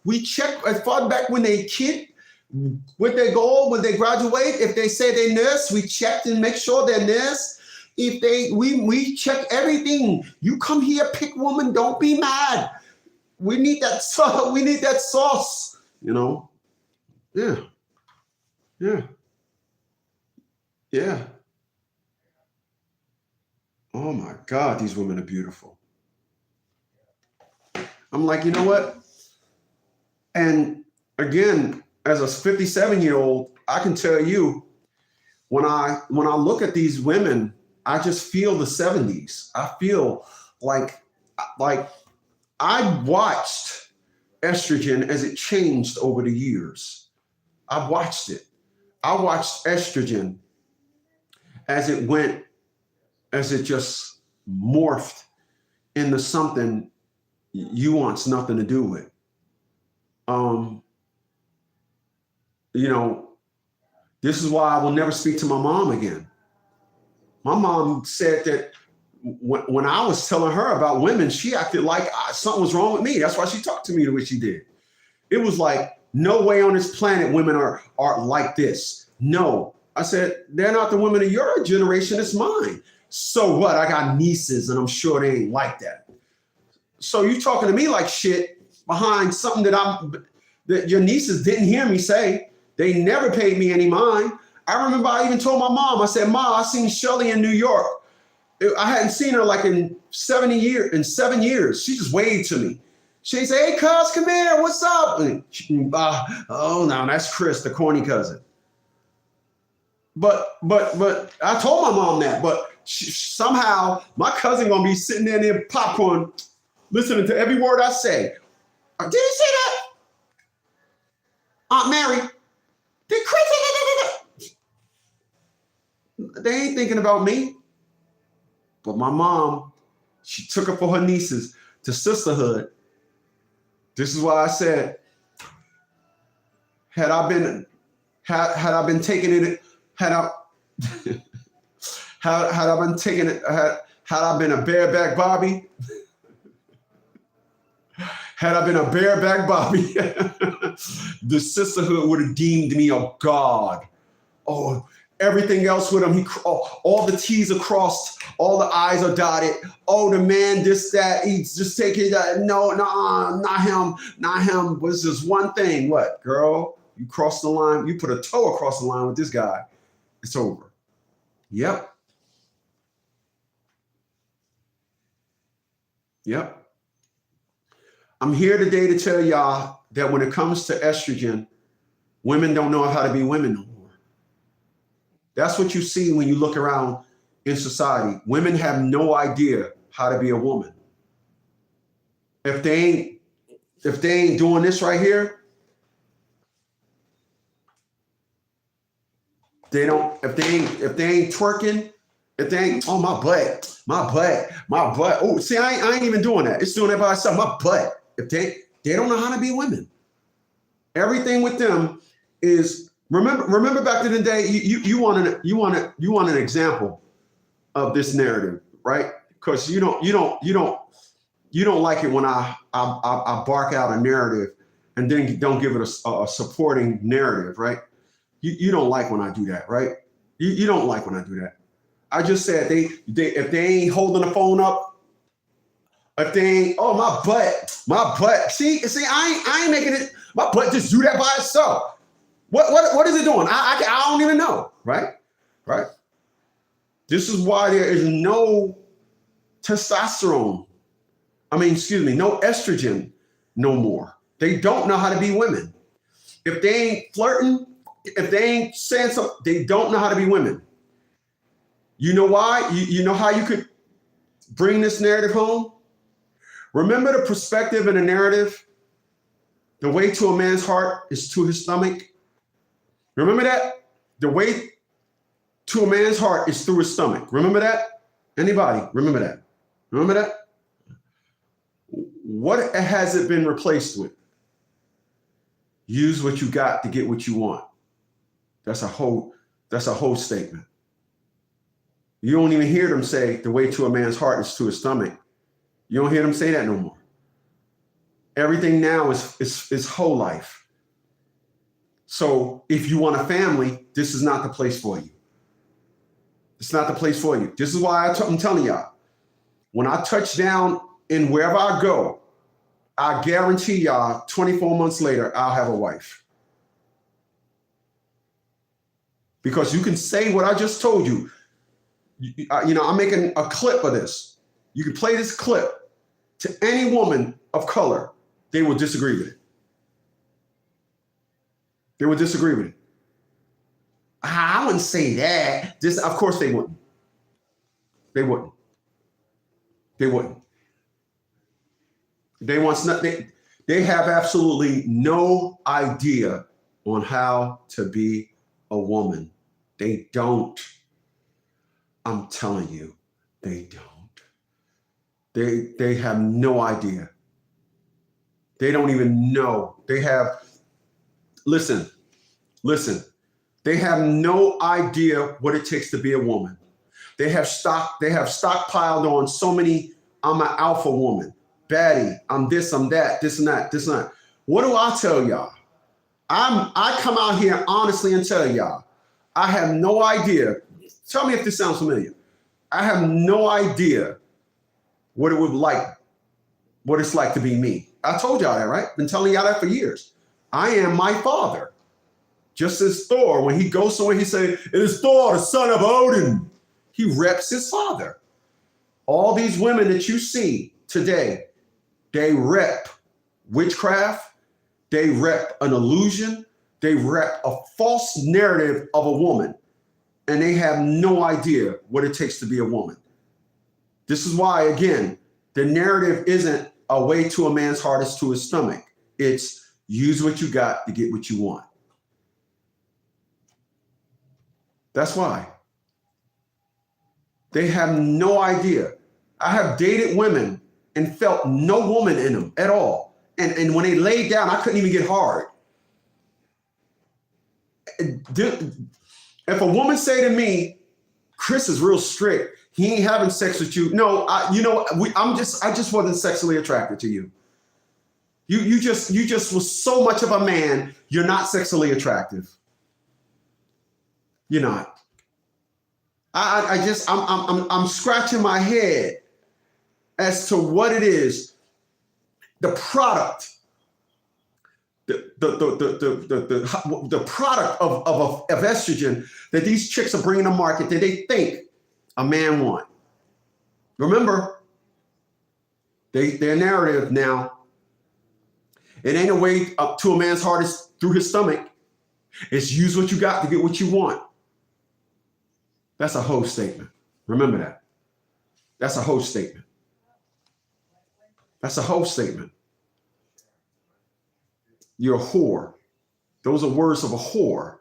We check as far back when they kid, when they go, when they graduate. If they say they're nurse, we check and make sure they're nurse. If we check everything. You come here, pick woman. Don't be mad. We need that sauce. We need that sauce. You know. Yeah. Oh my God, these women are beautiful. I'm like, you know what? And again, as a 57-year-old, I can tell you, when I look at these women, I just feel the 70s. I feel like I watched estrogen as it changed over the years. I watched it. I watched estrogen as it just morphed into something you want nothing to do with. You know, this is why I will never speak to my mom again. My mom said that when I was telling her about women, she acted like something was wrong with me. That's why she talked to me the way she did. It was like, no way on this planet women are like this. No. I said, they're not the women of your generation, it's mine. So what? I got nieces and I'm sure they ain't like that. So you talking to me like shit behind something that your nieces didn't hear me say. They never paid me any mind. I remember I even told my mom, I said, "Mom, I seen Shelly in New York. I hadn't seen her like in 7 years. She just waved to me. She said, hey, cuz, come here. What's up? And oh, no, that's Chris, the corny cousin. But I told my mom that. But somehow my cousin going to be sitting there near popcorn listening to every word I say. Did you say that? Aunt Mary, did Chris? They ain't thinking about me. But my mom, she took her for her nieces to Sisterhood. This is why I said, had I been taking it, had I been a bareback Bobby, the Sisterhood would have deemed me a god. Oh, everything else with him, all the T's are crossed, all the I's are dotted. Oh, the man, this, that, he's just taking that. No, not him. Was just one thing. What, girl? You crossed the line. You put a toe across the line with this guy. It's over. Yep. I'm here today to tell y'all that when it comes to estrogen, women don't know how to be women no more. That's what you see when you look around in society. Women have no idea how to be a woman. If they ain't doing this right here, they don't. If they ain't twerking, if they ain't, oh, my butt. Oh, see, I ain't even doing that. It's doing it by itself. My butt. If they don't know how to be women. Everything with them is. Remember back in the day, you want an example of this narrative, right? Because you don't like it when I bark out a narrative and then don't give it a supporting narrative, right? You don't like when I do that, right? You don't like when I do that. I just said if they ain't holding the phone up, if they ain't, oh, my butt. See, I ain't making it. My butt just do that by itself. What is it doing? I don't even know, right? This is why there is no testosterone. No estrogen no more. They don't know how to be women. If they ain't flirting, if they ain't saying something, they don't know how to be women. You know why? You know how you could bring this narrative home? Remember the perspective in the narrative? The way to a man's heart is to his stomach. Remember that? The way to a man's heart is through his stomach. Remember that? Anybody remember that? Remember that? What has it been replaced with? Use what you got to get what you want. That's a whole statement. You don't even hear them say the way to a man's heart is to his stomach. You don't hear them say that no more. Everything now is whole life. So if you want a family, this is not the place for you. It's not the place for you. This is why I'm telling y'all, when I touch down in wherever I go, I guarantee y'all 24 months later, I'll have a wife. Because you can say what I just told you. I'm making a clip of this. You can play this clip to any woman of color. They will disagree with it. They would disagree with it. I wouldn't say that. Of course they wouldn't. They wouldn't. They have absolutely no idea on how to be a woman. They don't. I'm telling you, they don't. They have no idea. They don't even know. Listen. They have no idea what it takes to be a woman. They have stockpiled on so many, I'm an alpha woman, baddie, I'm this, I'm that, this and that. What do I tell y'all? I come out here honestly and tell y'all, I have no idea. Tell me if this sounds familiar. I have no idea what it's like to be me. I told y'all that, right? Been telling y'all that for years. I am my father. Just as Thor, when he goes somewhere, he say, "It is Thor, the son of Odin." He reps his father. All these women that you see today, they rep witchcraft. They rep an illusion. They rep a false narrative of a woman. And they have no idea what it takes to be a woman. This is why, again, the narrative isn't a way to a man's heart is to his stomach. It's use what you got to get what you want. That's why. They have no idea. I have dated women and felt no woman in them at all. And when they laid down, I couldn't even get hard. If a woman say to me, "Chris is real strict. He ain't having sex with you." No, I just wasn't sexually attracted to you. You just was so much of a man. You're not sexually attractive. You're not. I'm scratching my head as to what it is. The product. The product of estrogen that these chicks are bringing to market that they think a man want. Remember, their narrative now, it ain't a way up to a man's heart is through his stomach. It's use what you got to get what you want. That's a hoe statement. Remember that. That's a hoe statement. That's a hoe statement. You're a whore. Those are words of a whore.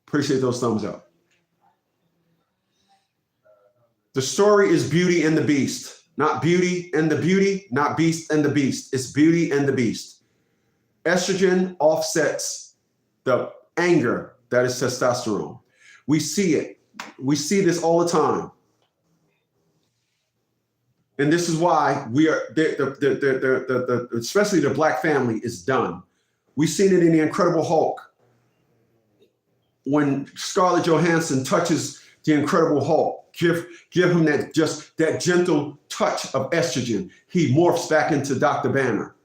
Appreciate those thumbs up. The story is Beauty and the Beast. Not Beauty and the Beauty, not Beast and the Beast. It's Beauty and the Beast. Estrogen offsets the anger that is testosterone. We see it. We see this all the time. And this is why we are, especially the Black family is done. We've seen it in The Incredible Hulk. When Scarlett Johansson touches the Incredible Hulk, give him that gentle touch of estrogen. He morphs back into Dr. Banner.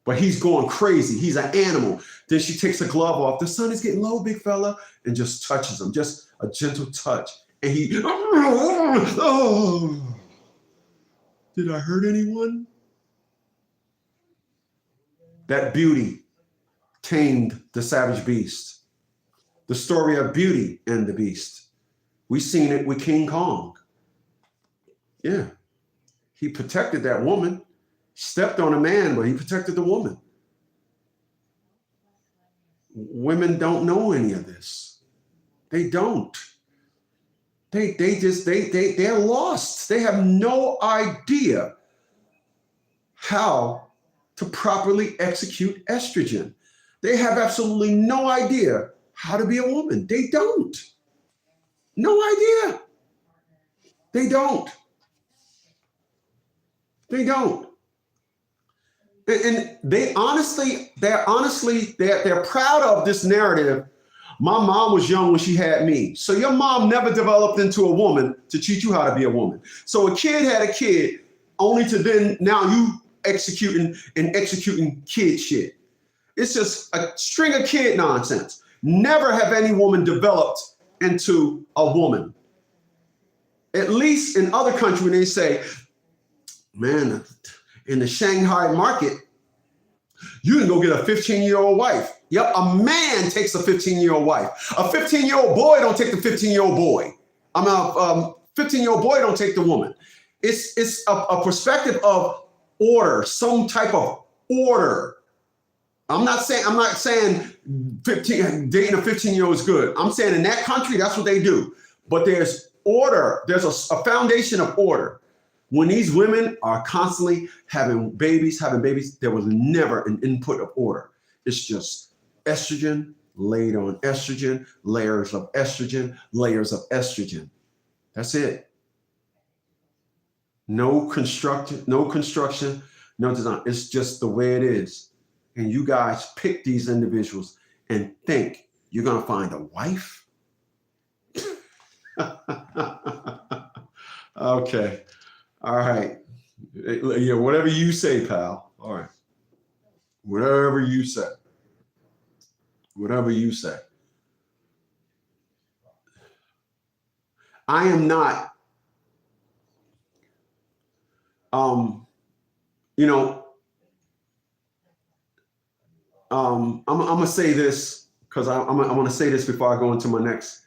But he's going crazy. He's an animal. Then she takes the glove off. The sun is getting low, big fella, and just touches him. Just a gentle touch. And he, oh, did I hurt anyone? That beauty tamed the savage beast. The story of Beauty and the Beast. We've seen it with King Kong. Yeah. He protected that woman. Stepped on a man, but he protected the woman. Women don't know any of this. They don't. They're lost. They have no idea how to properly execute estrogen. They have absolutely no idea how to be a woman. They don't. No idea. They don't. They don't. And they're proud of this narrative. My mom was young when she had me. So your mom never developed into a woman to teach you how to be a woman. So a kid had a kid only to then now you executing kid shit. It's just a string of kid nonsense. Never have any woman developed into a woman. At least in other countries, when they say, man, in the Shanghai market, you can go get a 15-year-old wife. Yep, a man takes a 15-year-old wife. A 15-year-old boy don't take the 15-year-old boy. A 15-year-old boy don't take the woman. It's a perspective of order, some type of order. I'm not saying dating a 15-year-old is good. I'm saying in that country, that's what they do. But there's order. There's a foundation of order. When these women are constantly having babies, there was never an input of order. It's just estrogen laid on estrogen, layers of estrogen, layers of estrogen. That's it. No construction, no design. It's just the way it is. And you guys pick these individuals and think you're going to find a wife? Okay. All right. Yeah, whatever you say, pal. All right. Whatever you say. whatever you say. I am not, you know, I'm gonna say this because I want to say this before I go into my next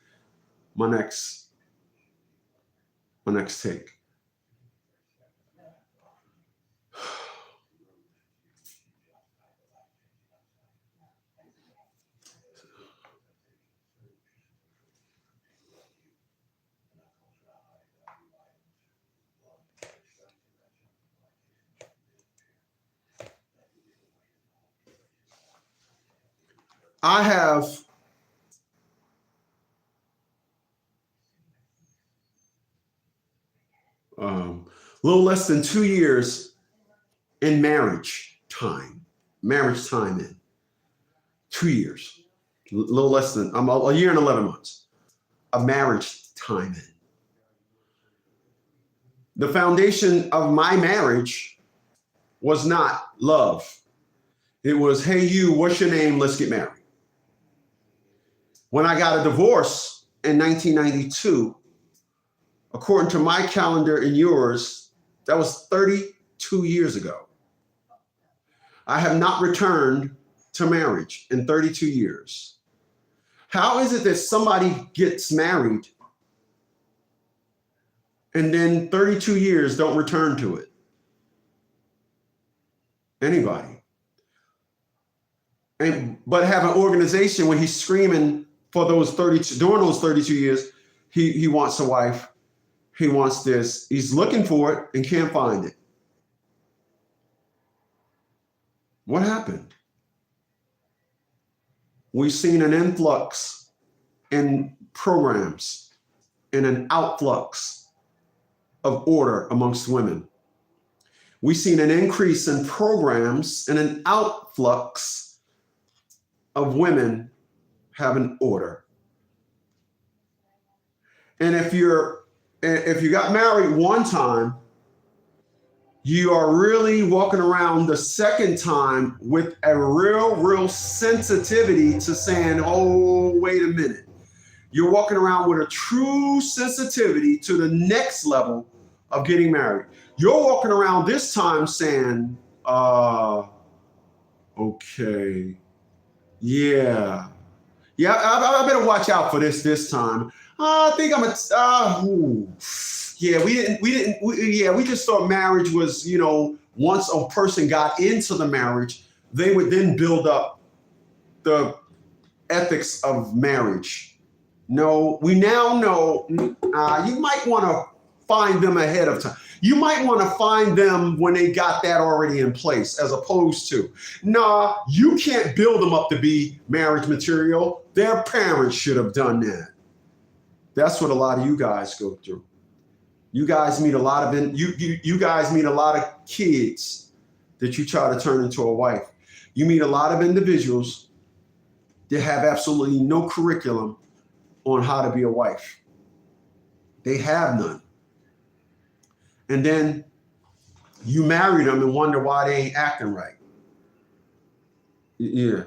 take. I have a little less than 2 years in marriage time in 2 years, a little less than a year and 11 months of marriage time in. The foundation of my marriage was not love. It was, hey, you, what's your name? Let's get married. When I got a divorce in 1992, according to my calendar and yours, that was 32 years ago. I have not returned to marriage in 32 years. How is it that somebody gets married and then 32 years don't return to it? Anybody. But have an organization when he's screaming for those 32, during those 32 years, he wants a wife, he wants this, he's looking for it and can't find it. What happened? We've seen an influx in programs and an outflux of order amongst women. We've seen an increase in programs and an outflux of women having order. And if you got married one time, you are really walking around the second time with a real sensitivity to saying, oh, wait a minute. You're walking around with a true sensitivity to the next level of getting married. You're walking around this time saying, okay, yeah, I better watch out for this time. I think I'm we just thought marriage was, once a person got into the marriage, they would then build up the ethics of marriage. No, we now know you might want to find them ahead of time. You might want to find them when they got that already in place, as opposed to, nah, you can't build them up to be marriage material. Their parents should have done that. That's what a lot of you guys go through. You guys meet a lot of you guys meet a lot of kids that you try to turn into a wife. You meet a lot of individuals that have absolutely no curriculum on how to be a wife. They have none. And then you marry them and wonder why they ain't acting right. Yeah.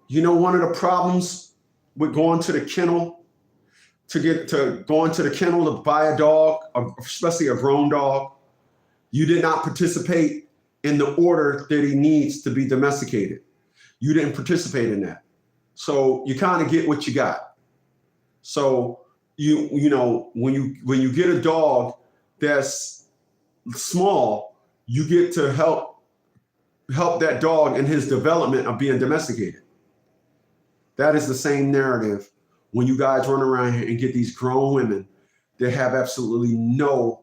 One of the problems with going to the kennel, going to the kennel to buy a dog, especially a grown dog, you did not participate in the order that he needs to be domesticated. You didn't participate in that. So you kind of get what you got. So when you get a dog that's small, you get to help that dog in his development of being domesticated. That is the same narrative when you guys run around here and get these grown women that have absolutely no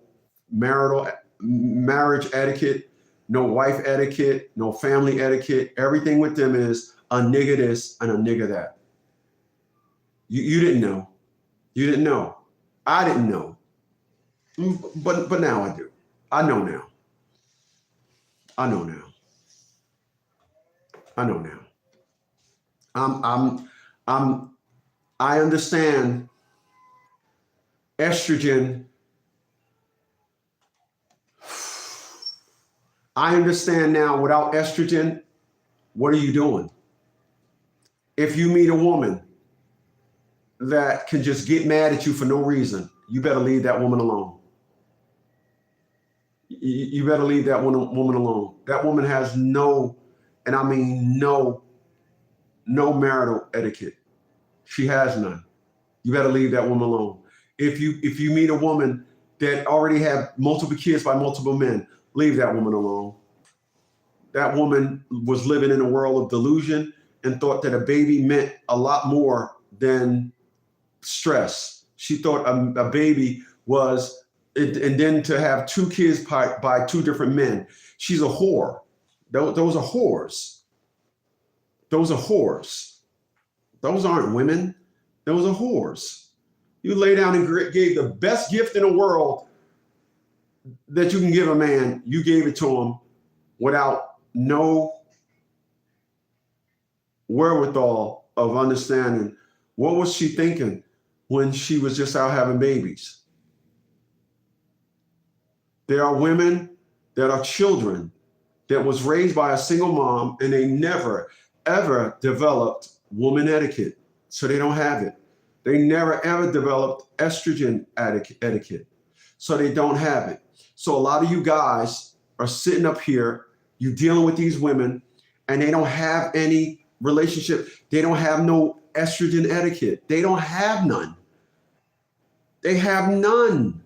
marriage etiquette, no wife etiquette, no family etiquette. Everything with them is a nigga this and a nigga that. You didn't know. You didn't know. I didn't know. But now I do. I know now. I know now. I know now. I understand estrogen. I understand now, without estrogen, what are you doing? If you meet a woman that can just get mad at you for no reason, you better leave that woman alone. You better leave that woman alone. That woman has no, and I mean no marital etiquette. She has none. You better leave that woman alone. If you meet a woman that already have multiple kids by multiple men, leave that woman alone. That woman was living in a world of delusion and thought that a baby meant a lot more than stress. She thought a baby was, and then to have 2 kids by 2 different men. She's a whore. Those are whores. Those are whores. Those aren't women. Those are whores. You lay down and gave the best gift in the world that you can give a man. You gave it to him without no wherewithal of understanding. What was she thinking when she was just out having babies? There are women that are children that was raised by a single mom, and they never, ever developed woman etiquette. So they don't have it. They never, ever developed estrogen etiquette. So they don't have it. So a lot of you guys are sitting up here, you dealing with these women, and they don't have any relationship. They don't have no estrogen etiquette. They don't have none. They have none.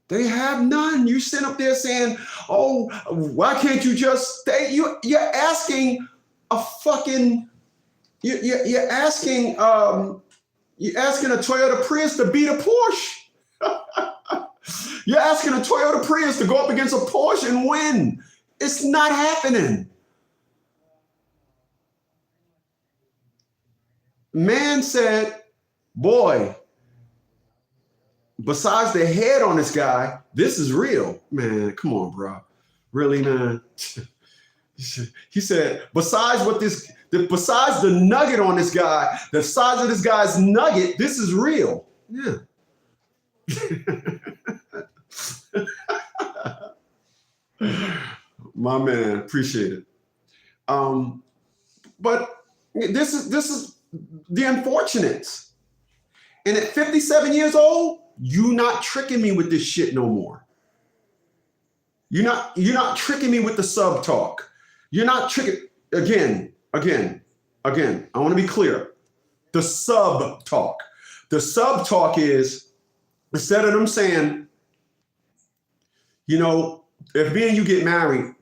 They have none. You sit up there saying, oh, why can't you just stay? You're asking a fucking, you're asking a Toyota Prius to beat a Porsche. You're asking a Toyota Prius to go up against a Porsche and win. It's not happening. Man said, boy, besides the head on this guy, this is real. Man, come on, bro. Really, man? He said, besides the nugget on this guy, the size of this guy's nugget, this is real. Yeah. My man, appreciate it. But this is the unfortunates. And at 57 years old, you not tricking me with this shit no more. You're not tricking me with the sub talk. You're not tricking again. I want to be clear. The sub talk. The sub talk is, instead of them saying, if me and you get married,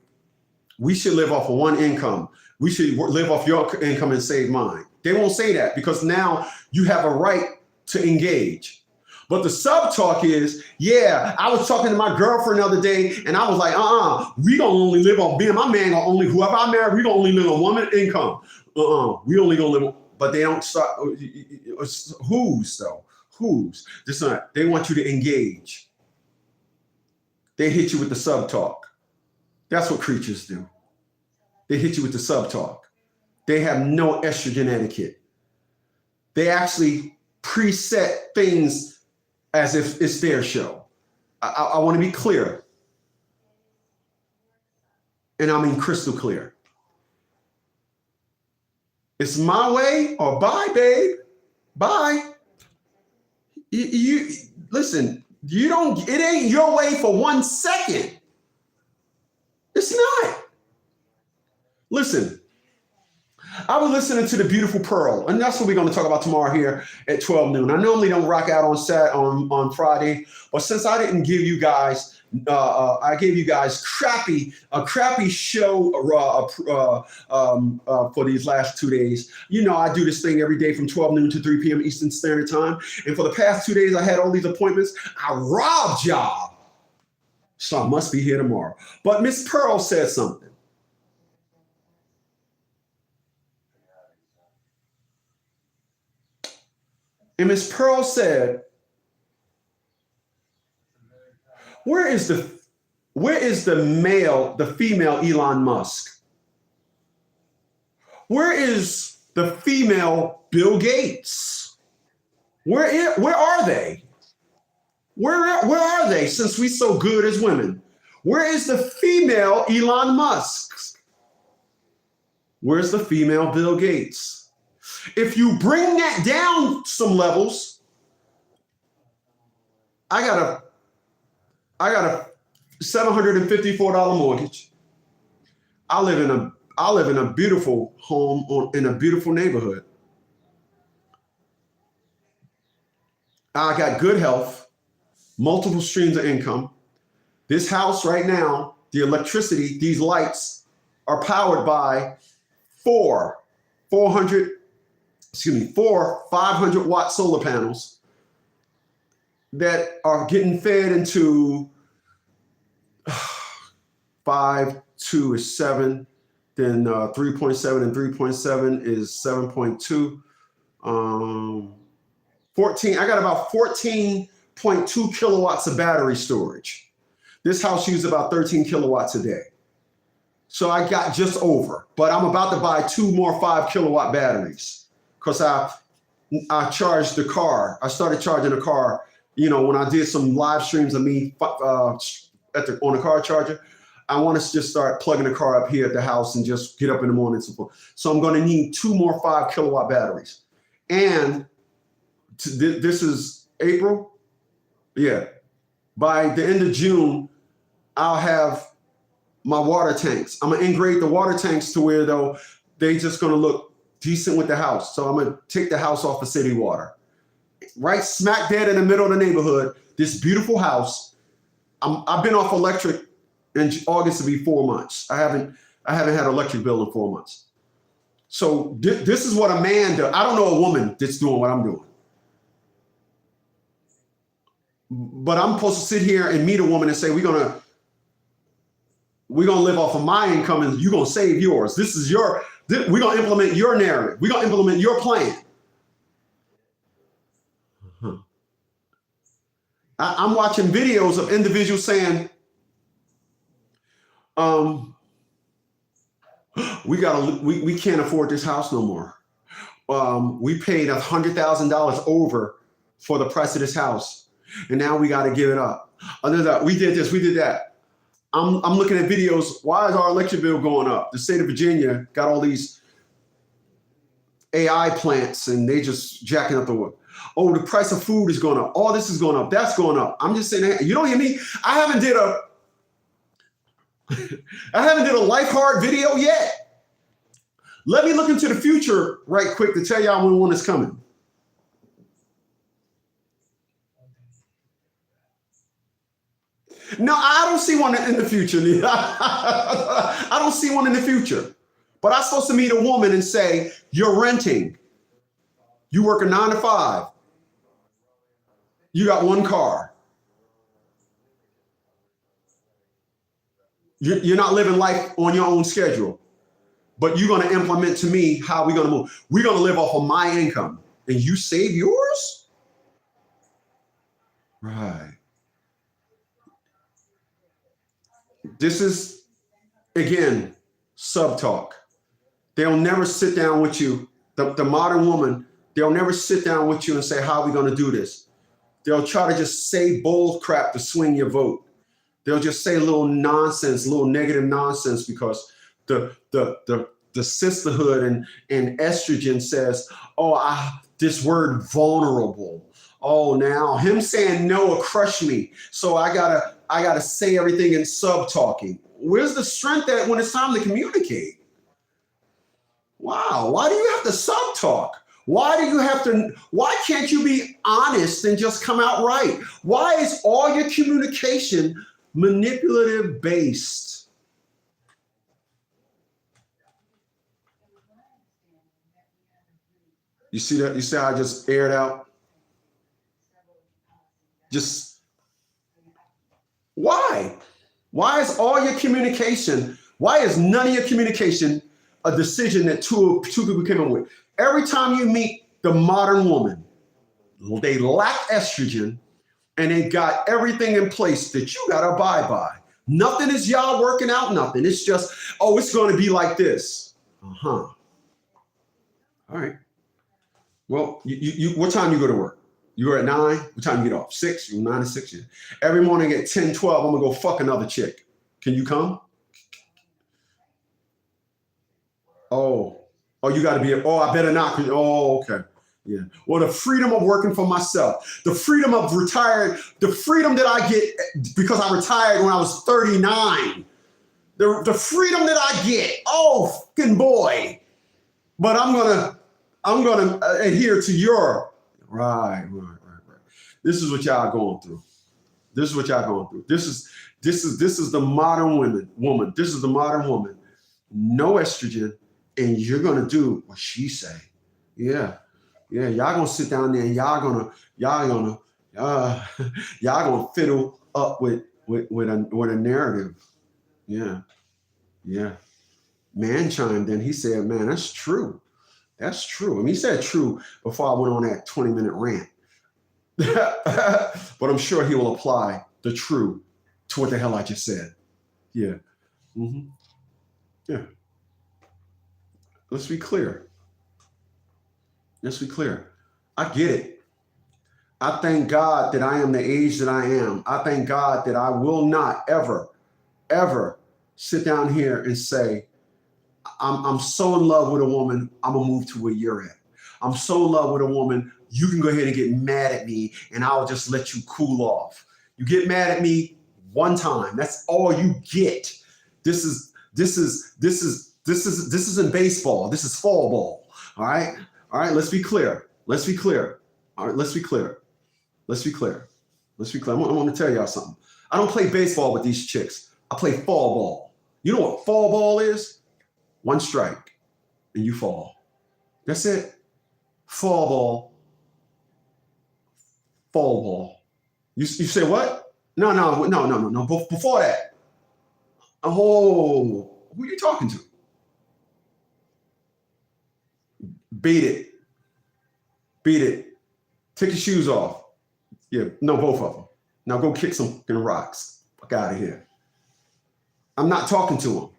we should live off of one income. We should live off your income and save mine. They won't say that because now you have a right to engage. But the sub talk is, yeah, I was talking to my girlfriend the other day and I was like, we gonna only live on, me and my man gonna only, whoever I marry, we gonna only live on one income. We only gonna live, but they don't start, who's though? Who's? This not, they want you to engage. They hit you with the sub talk. That's what creatures do. They hit you with the sub talk. They have no estrogen etiquette. They actually preset things as if it's their show. I want to be clear. And I mean crystal clear. It's my way or bye, babe. Bye. You listen, it ain't your way for 1 second. It's not. Listen, I was listening to The Beautiful Pearl, and that's what we're going to talk about tomorrow here at 12 noon. I normally don't rock out on Friday, but since I didn't give you guys, I gave you guys a crappy show for these last 2 days. I do this thing every day from 12 noon to 3 p.m. Eastern Standard Time, and for the past 2 days, I had all these appointments. I robbed y'all, so I must be here tomorrow. But Miss Pearl said something. And Miss Pearl said, where is the female Elon Musk? Where is the female Bill Gates? Where are they? Where are they since we so good as women? Where is the female Elon Musk? Where's the female Bill Gates? If you bring that down some levels, I got a $754 mortgage. I live in a beautiful home in a beautiful neighborhood. I got good health, multiple streams of income. This house right now, the electricity, these lights are powered by four 500-watt solar panels that are getting fed into 5, 2 is 7, then 3.7 and 3.7 is 7.2. 14. I got about 14.2 kilowatts of battery storage. This house uses about 13 kilowatts a day. So I got just over, but I'm about to buy 2 more 5-kilowatt batteries because I charged the car. I started charging the car, when I did some live streams of me on the car charger. I want to just start plugging the car up here at the house and just get up in the morning. So I'm going to need 2 more 5-kilowatt batteries. And this is April. Yeah. By the end of June, I'll have my water tanks. I'm going to integrate the water tanks to where, though, they just going to look decent with the house. So I'm going to take the house off of city water. Right smack dead in the middle of the neighborhood, this beautiful house. I've been off electric in August to be 4 months. I haven't had an electric bill in 4 months. So this is what a man does. I don't know a woman that's doing what I'm doing. But I'm supposed to sit here and meet a woman and say, we're gonna live off of my income and you're gonna save yours. We're gonna implement your narrative. We're gonna implement your plan. I'm watching videos of individuals saying, we can't afford this house no more. We paid $100,000 over for the price of this house, and now we got to give it up. We did this, we did that. I'm looking at videos. Why is our electric bill going up? The state of Virginia got all these AI plants, and they just jacking up the wood. Oh, the price of food is going up. All this is going up. That's going up. I'm just saying, hey, you don't hear me? I haven't did a life hard video yet. Let me look into the future right quick to tell y'all when one is coming. No, I don't see one in the future. I don't see one in the future. But I'm supposed to meet a woman and say, you're renting. You work a 9 to 5. You got 1 car. You're not living life on your own schedule. But you're going to implement to me how we're going to move. We're going to live off of my income. And you save yours? Right. This is, again, sub-talk. They'll never sit down with you. The modern woman, they'll never sit down with you and say, how are we going to do this? They'll try to just say bull crap to swing your vote. They'll just say a little nonsense, a little negative nonsense because the sisterhood and estrogen says, this word vulnerable. Oh, now him saying no will crush me. So I gotta say everything in sub-talking. Where's the strength at when it's time to communicate? Wow, why do you have to sub-talk? Why can't you be honest and just come out right? Why is all your communication manipulative based? You see that? You see how I just aired out? Just why? Why is all your communication? Why is none of your communication a decision that two people came up with? Every time you meet the modern woman, they lack estrogen and they got everything in place that you got to abide by. Nothing is y'all working out, nothing. It's just, it's going to be like this. All right. Well, you what time you go to work? You go at 9? What time you get off? 6? You're 9 to 6. Every morning at 10, 12, I'm going to go fuck another chick. Can you come? Oh, oh, you got to be, oh, I better not. Oh, okay. Yeah. Well, the freedom of working for myself, the freedom of retired, the freedom that I get because I retired when I was 39, the freedom that I get, oh, fucking boy. But I'm gonna adhere to your, right. This is what y'all going through. This is what y'all going through. This is the modern woman. This is the modern woman. No estrogen, and you're gonna do what she say. Yeah, y'all gonna sit down there and y'all gonna fiddle up with a narrative. Yeah. Man chimed in. He said, "Man, that's true. That's true." And he said true before I went on that 20-minute rant. But I'm sure he will apply the true to what the hell I just said. Yeah. Mm-hmm. Yeah. Let's be clear. I get it. I thank God that I am the age that I am. I thank God that I will not ever sit down here and say, I'm so in love with a woman, I'm gonna move to where you're at. I'm so in love with a woman, you can go ahead and get mad at me and I'll just let you cool off. You get mad at me one time. That's all you get. This is in baseball. This is fall ball. All right, let's be clear. All right, let's be clear. I want to tell y'all something. I don't play baseball with these chicks. I play fall ball. You know what fall ball is? One strike and you fall. That's it. Fall ball. You say what? No. Before that. Oh, who are you talking to? Beat it. Take your shoes off. Yeah, no, both of them. Now go kick some fucking rocks. Fuck out of here. I'm not talking to him.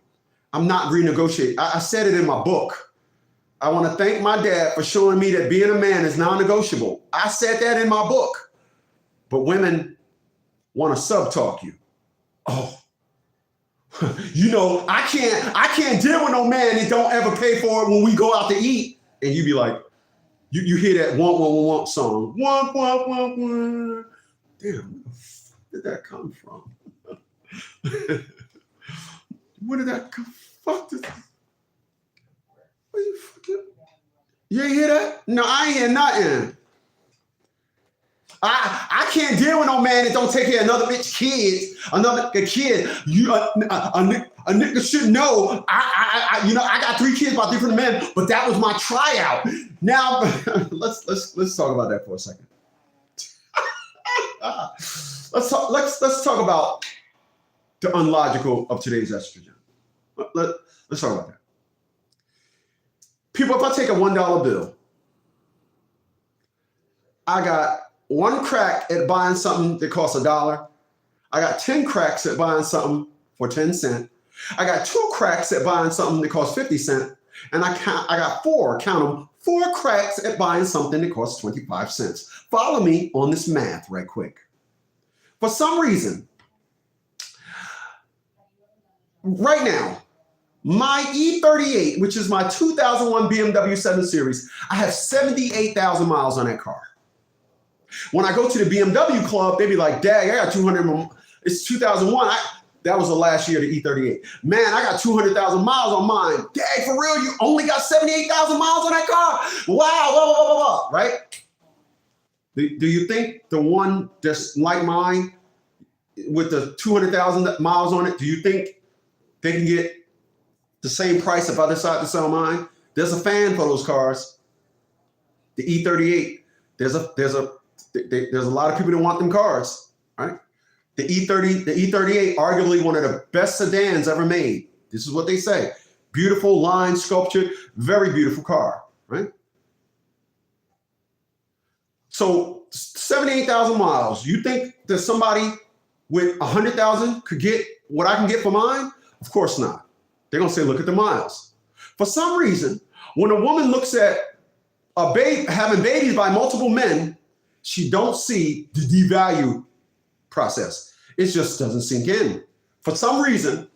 I'm not renegotiating. I said it in my book. I want to thank my dad for showing me that being a man is non-negotiable. I said that in my book. But women want to sub-talk you. Oh, you know, I can't deal with no man that don't ever pay for it when we go out to eat. And you be like, you hear that want song. Want. Damn, where the fuck did that come from? Where did that come? Fuck this. What you fucking? You ain't hear that? No, I ain't hear nothing. I can't deal with no man that don't take care of another bitch kids, another kid. You a nigga should know. I got 3 kids by different men, but that was my tryout. Now let's talk about that for a second. Let's talk about the unlogical of today's estrogen. Let's talk about that. People, if I take a $1 bill, I got 1 crack at buying something that costs $1. I got 10 cracks at buying something for 10 cents. I got 2 cracks at buying something that costs 50 cents. And I got 4 cracks at buying something that costs 25 cents. Follow me on this math right quick. For some reason, right now, my E38, which is my 2001 BMW 7 Series, I have 78,000 miles on that car. When I go to the BMW club, they be like, "Dad, I got 200. It's 2001. That was the last year of the E38. Man, I got 200,000 miles on mine. Dad, for real, you only got 78,000 miles on that car? Wow, blah, blah, blah, blah, right? Do you think the one that's like mine with the 200,000 miles on it, do you think they can get the same price if I decide to sell mine? There's a fan for those cars. The E38, there's a lot of people that want them cars, right? The E38, arguably one of the best sedans ever made. This is what they say. Beautiful line, sculptured, very beautiful car, right? So 78,000 miles. You think that somebody with 100,000 could get what I can get for mine? Of course not. They're gonna say, look at the miles. For some reason, when a woman looks at a babe having babies by multiple men, she don't see the devalue process. It just doesn't sink in. For some reason,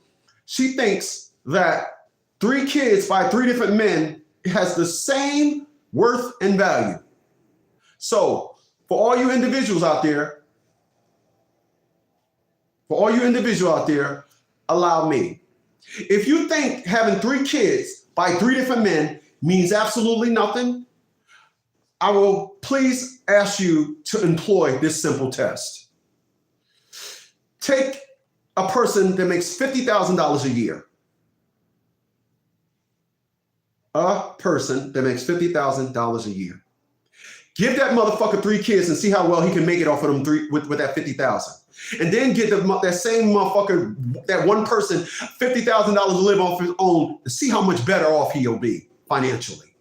she thinks that 3 kids by 3 different men has the same worth and value. So for all you individuals out there, allow me. If you think having 3 kids by 3 different men means absolutely nothing, I will please ask you to employ this simple test. Take a person that makes $50,000 a year. A person that makes $50,000 a year. Give that motherfucker 3 kids and see how well he can make it off of them 3 with that 50,000. And then get that same motherfucker, that one person, $50,000 to live off his own to see how much better off he'll be financially.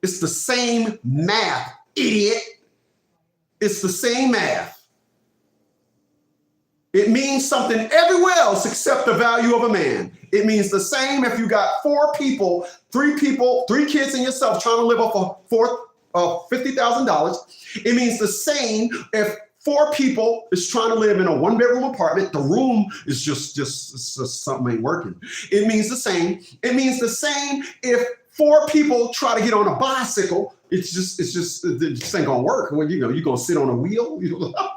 It's the same math, idiot. It's the same math. It means something everywhere else except the value of a man. It means the same if you got 4 people, 3 kids and yourself trying to live off of $50,000. It means the same if 4 people is trying to live in a 1-bedroom apartment. The room is just something ain't working. It means the same. It means the same if 4 people try to get on a bicycle. It just ain't gonna work. Well, you gonna sit on a wheel?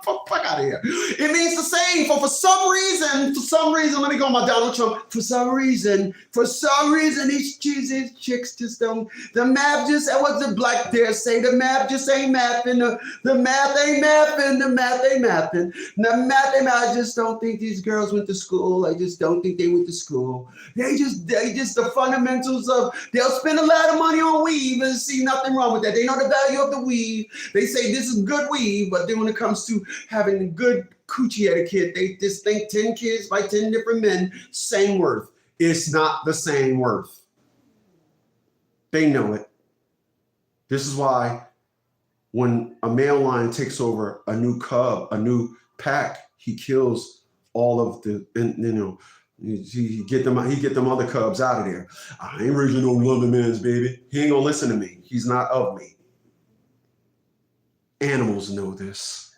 Fuck out of here. It means the same. For some reason, let me go on my Donald Trump. For some reason, these cheesy chicks just don't. The math just, what the black dare say? The math just ain't mathing. The math ain't mathing. The math ain't mathing. The math ain't mathing. I just don't think these girls went to school. I just don't think they went to school. They just the fundamentals of. They'll spend a lot of money on weave and see nothing wrong with that. They know the value of the weave. They say this is good weave, but then when it comes to having good coochie etiquette, they just think 10 kids by 10 different men, same worth. It's not the same worth. They know it. This is why when a male lion takes over a new cub, a new pack, he kills all of the, he get them other cubs out of there. I ain't raising no other man's baby. He ain't gonna listen to me. He's not of me. Animals know this.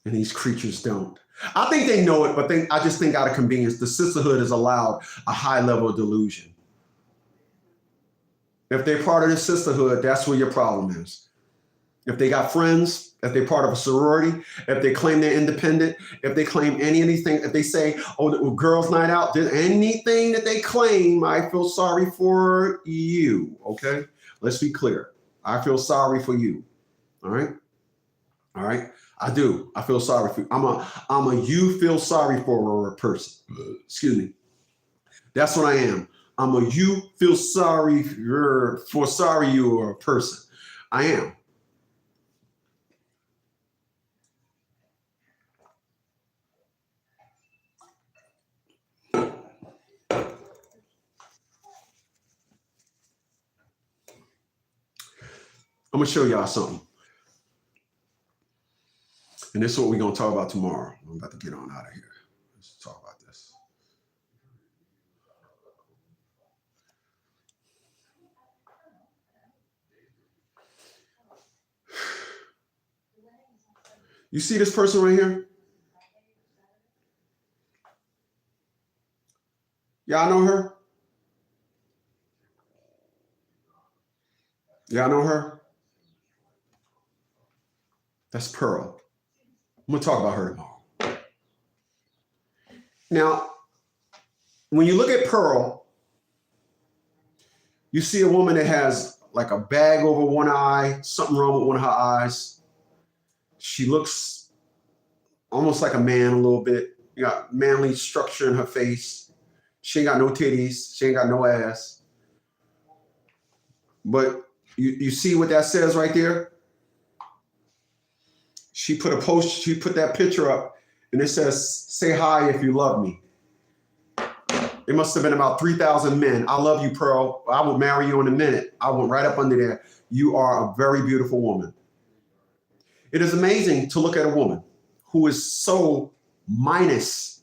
And these creatures don't. I think they know it, but I just think out of convenience, the sisterhood has allowed a high level of delusion. If they're part of the sisterhood, that's where your problem is. If they got friends, if they're part of a sorority, if they claim they're independent, if they claim anything, if they say, oh, girls' night out, anything that they claim, I feel sorry for you, okay? Let's be clear. I feel sorry for you, all right? All right? I do. I feel sorry for you. I'm a you feel sorry for a person. Excuse me. That's what I am. I'm a you feel sorry for sorry you are a person. I am. I'm gonna show y'all something. And this is what we're gonna talk about tomorrow. I'm about to get on out of here. Let's talk about this. You see this person right here? Y'all know her? Y'all know her? That's Pearl. I'm gonna talk about her tomorrow. Now, when you look at Pearl, you see a woman that has like a bag over one eye, something wrong with one of her eyes. She looks almost like a man a little bit. You got manly structure in her face. She ain't got no titties. She ain't got no ass. But you see what that says right there? She put that picture up and it says, say hi if you love me. It must have been about 3,000 men. I love you, Pearl. I will marry you in a minute. I went right up under there. You are a very beautiful woman. It is amazing to look at a woman who is so minus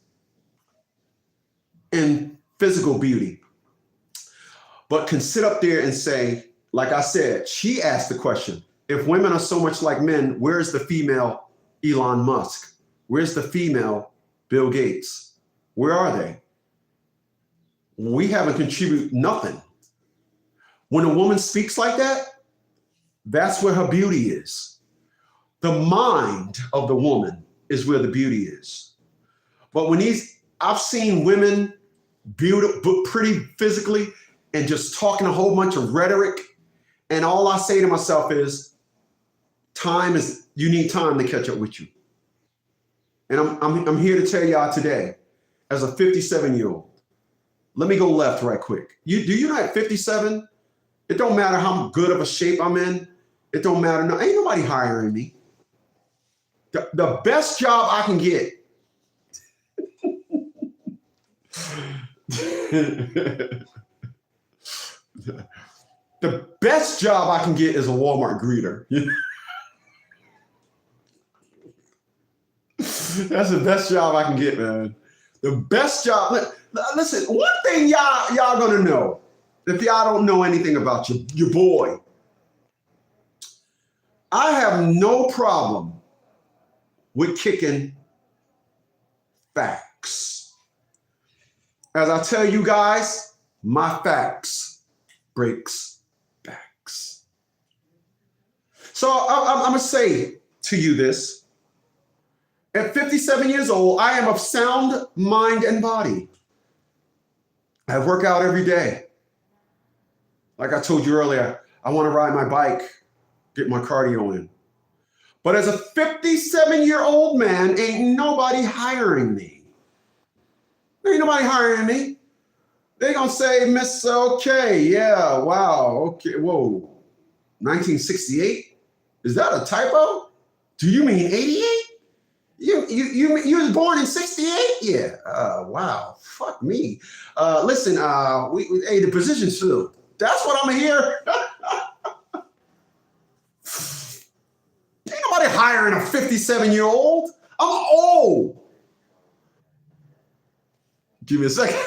in physical beauty, but can sit up there and say, like I said, she asked the question, if women are so much like men, where's the female Elon Musk? Where's the female Bill Gates? Where are they? We haven't contributed nothing. When a woman speaks like that, that's where her beauty is. The mind of the woman is where the beauty is. But I've seen women beautiful, pretty physically, and just talking a whole bunch of rhetoric. And all I say to myself is, you need time to catch up with you. And I'm here to tell y'all today, as a 57-year-old, let me go left right quick. Do you know at 57, it don't matter how good of a shape I'm in. It don't matter. No, ain't nobody hiring me. The best job I can get. The best job I can get is a Walmart greeter. That's the best job I can get, man. The best job. Listen, one thing y'all gonna know, if y'all don't know anything about your boy, I have no problem with kicking facts. As I tell you guys, my facts breaks backs. So I'm gonna say to you this. At 57 years old, I am of sound mind and body. I work out every day. Like I told you earlier, I want to ride my bike, get my cardio in. But as a 57-year-old man, ain't nobody hiring me. Ain't nobody hiring me. They gonna say, Miss, okay, yeah, wow, okay, whoa. 1968? Is that a typo? Do you mean 88? You was born in 68? Yeah. Wow. Fuck me. Listen, hey, the position's filled. That's what I'm here. Ain't nobody hiring a 57-year-old. I'm old. Give me a second.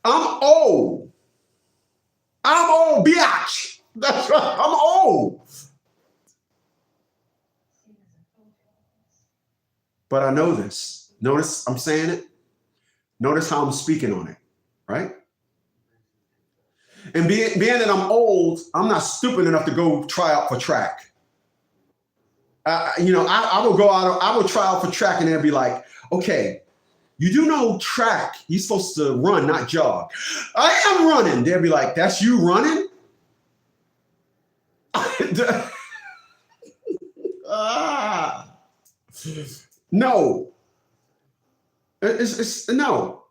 I'm old. I'm old, biatch. That's right. I'm old. But I know this. Notice I'm saying it. Notice how I'm speaking on it, right? And being that I'm old, I'm not stupid enough to go try out for track. I will go out, I will try out for track and they'll be like, okay, you do know track, you're supposed to run, not jog. I am running. They'll be like, that's you running? No. It's no.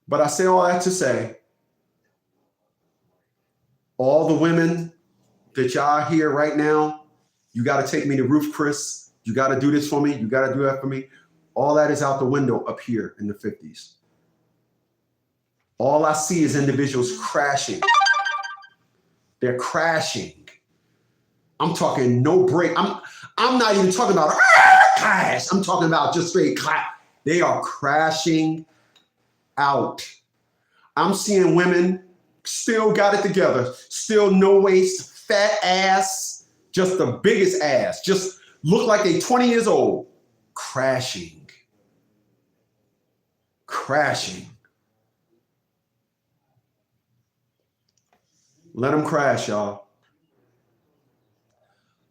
But I say all that to say, all the women that y'all hear right now, you got to take me to Roof Chris. You got to do this for me. You got to do that for me. All that is out the window up here in the 50s. All I see is individuals crashing. They're crashing. I'm talking no break. I'm not even talking about crash. I'm talking about just straight clap. They are crashing out. I'm seeing women still got it together, still no waist, fat ass, just the biggest ass, just look like they 20 years old, crashing. Let them crash, y'all.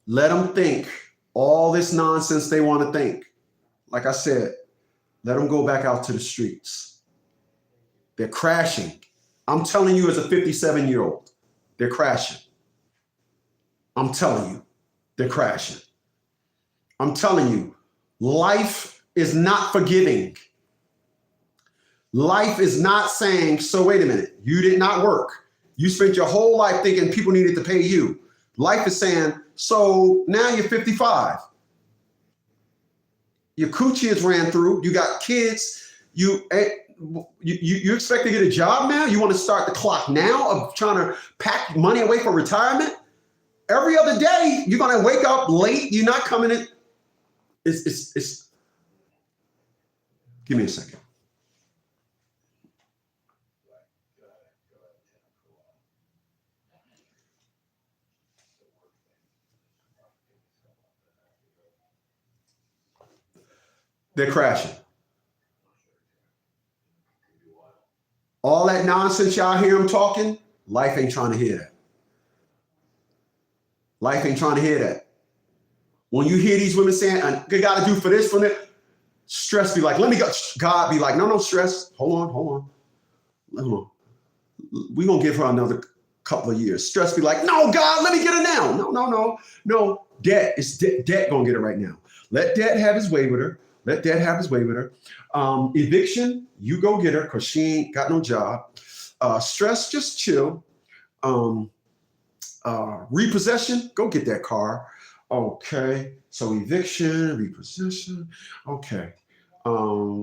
Let them think all this nonsense they want to think. Like I said, let them go back out to the streets. They're crashing. I'm telling you, as a 57-year-old, they're crashing. I'm telling you, they're crashing. I'm telling you, life is not forgiving. Life is not saying, so wait a minute, you did not work. You spent your whole life thinking people needed to pay you. Life is saying, so now you're 55. Your coochie is ran through. You got kids. You expect to get a job now? You want to start the clock now of trying to pack money away for retirement? Every other day, you're going to wake up late. You're not coming in. It's. Give me a second. They're crashing. All that nonsense y'all hear them talking, life ain't trying to hear that. Life ain't trying to hear that. When you hear these women saying, I got to do for this, for that, stress be like, let me go. God be like, no, stress. Hold on. We're going to give her another couple of years. Stress be like, no, God, let me get her now. No. Debt is debt going to get her right now. Let debt have his way with her. Eviction, you go get her because she ain't got no job. Stress, just chill. Repossession, go get that car. Okay, so eviction, repossession. Okay.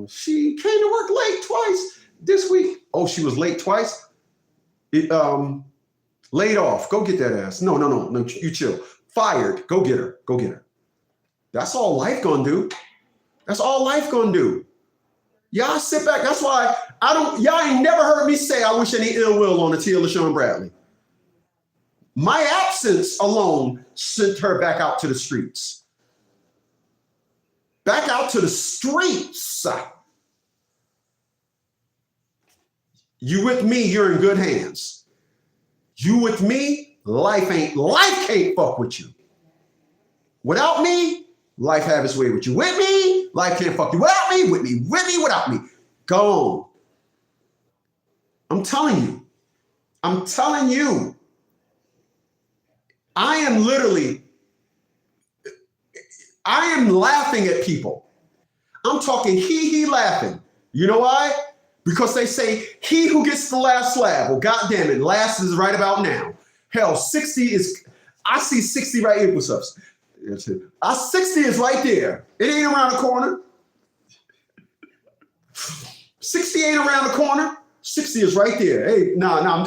She came to work late twice this week. Oh, she was late twice? Laid off, go get that ass. No, you chill. Fired, go get her. That's all life gonna do. Y'all sit back. That's why y'all ain't never heard me say I wish any ill will on Tia LaShawn Bradley. My absence alone sent her back out to the streets. You with me, you're in good hands. You with me, life can't fuck with you. Without me, life have its way with you. With me, life can't fuck you. Without me, with me, without me. Go on. I'm telling you. I am laughing at people. I'm talking he laughing. You know why? Because they say he who gets the last slab. Well, goddamn it, last is right about now. Hell, 60 is, I see 60 right here. What's up? 60 is right there. It ain't around the corner. 60 ain't around the corner. 60 is right there. Hey, I'm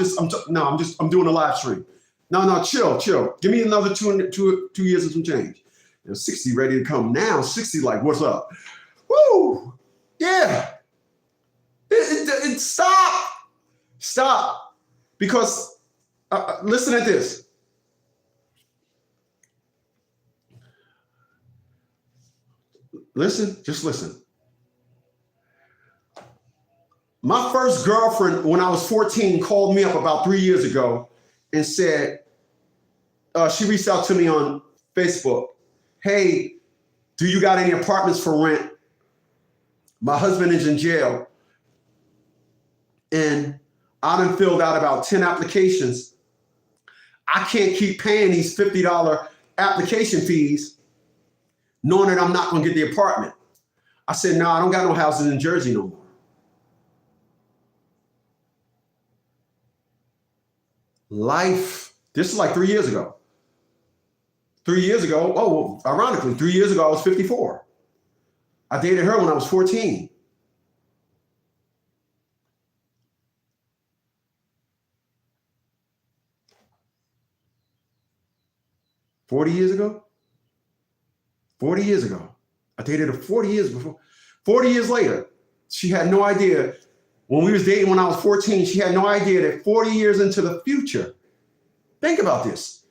doing a live stream. No, chill. Give me another 2 years of some change. 60 ready to come now. 60 like, what's up? Woo! Yeah. Stop. Because listen at this. Just listen. My first girlfriend, when I was 14, called me up about 3 years ago and said, she reached out to me on Facebook. Hey, do you got any apartments for rent? My husband is in jail. And I done filled out about 10 applications. I can't keep paying these $50 application fees knowing that I'm not going to get the apartment. I said, no, I don't got no houses in Jersey no more. Life, this is like 3 years ago. 3 years ago, ironically, 3 years ago, I was 54. I dated her when I was 14. $40 years ago? 40 years ago. I dated her 40 years before. 40 years later, she had no idea. When we was dating when I was 14, she had no idea that 40 years into the future, think about this.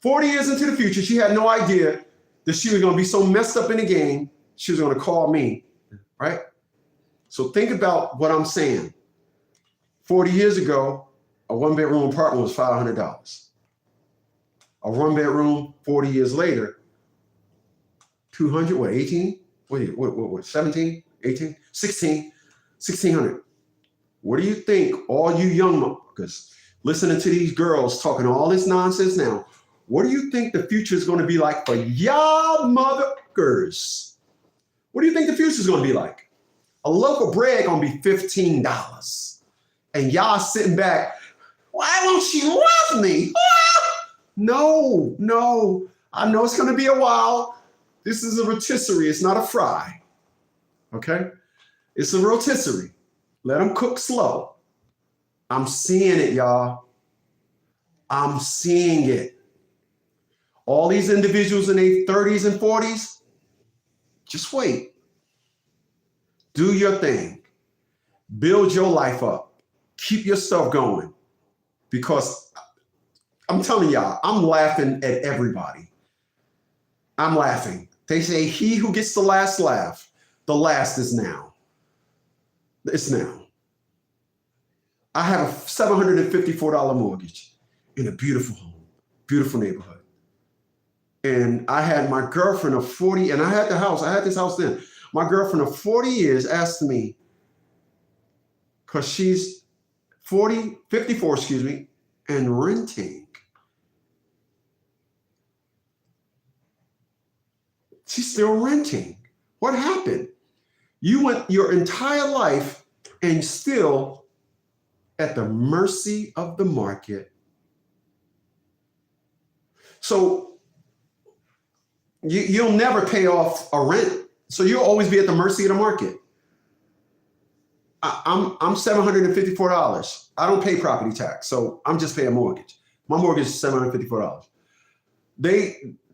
40 years into the future, she had no idea that she was going to be so messed up in the game, she was going to call me, right? So think about what I'm saying. 40 years ago, a one-bedroom apartment was $500. A one-bedroom 40 years later, 200, what, 18? What, 17, 18, 16, 1600. What do you think, all you young motherfuckers listening to these girls talking all this nonsense now, what do you think the future is going to be like for y'all motherfuckers? What do you think the future is going to be like? A loaf of bread going to be $15. And y'all sitting back, why won't she love me? No. I know it's going to be a while. This is a rotisserie. It's not a fry. Okay? It's a rotisserie. Let them cook slow. I'm seeing it, y'all. I'm seeing it. All these individuals in their 30s and 40s, just wait. Do your thing. Build your life up. Keep your stuff going. Because I'm telling y'all, I'm laughing at everybody. I'm laughing. They say he who gets the last laugh. The last is now. It's now. I have a $754 mortgage in a beautiful home, beautiful neighborhood. And I had my girlfriend of 40, and I had this house then. My girlfriend of 40 years asked me, because she's 54, and renting. She's still renting. What happened? You went your entire life and still at the mercy of the market. So you'll never pay off a rent. So you'll always be at the mercy of the market. I'm $754. I don't pay property tax, so I'm just paying a mortgage. My mortgage is $754.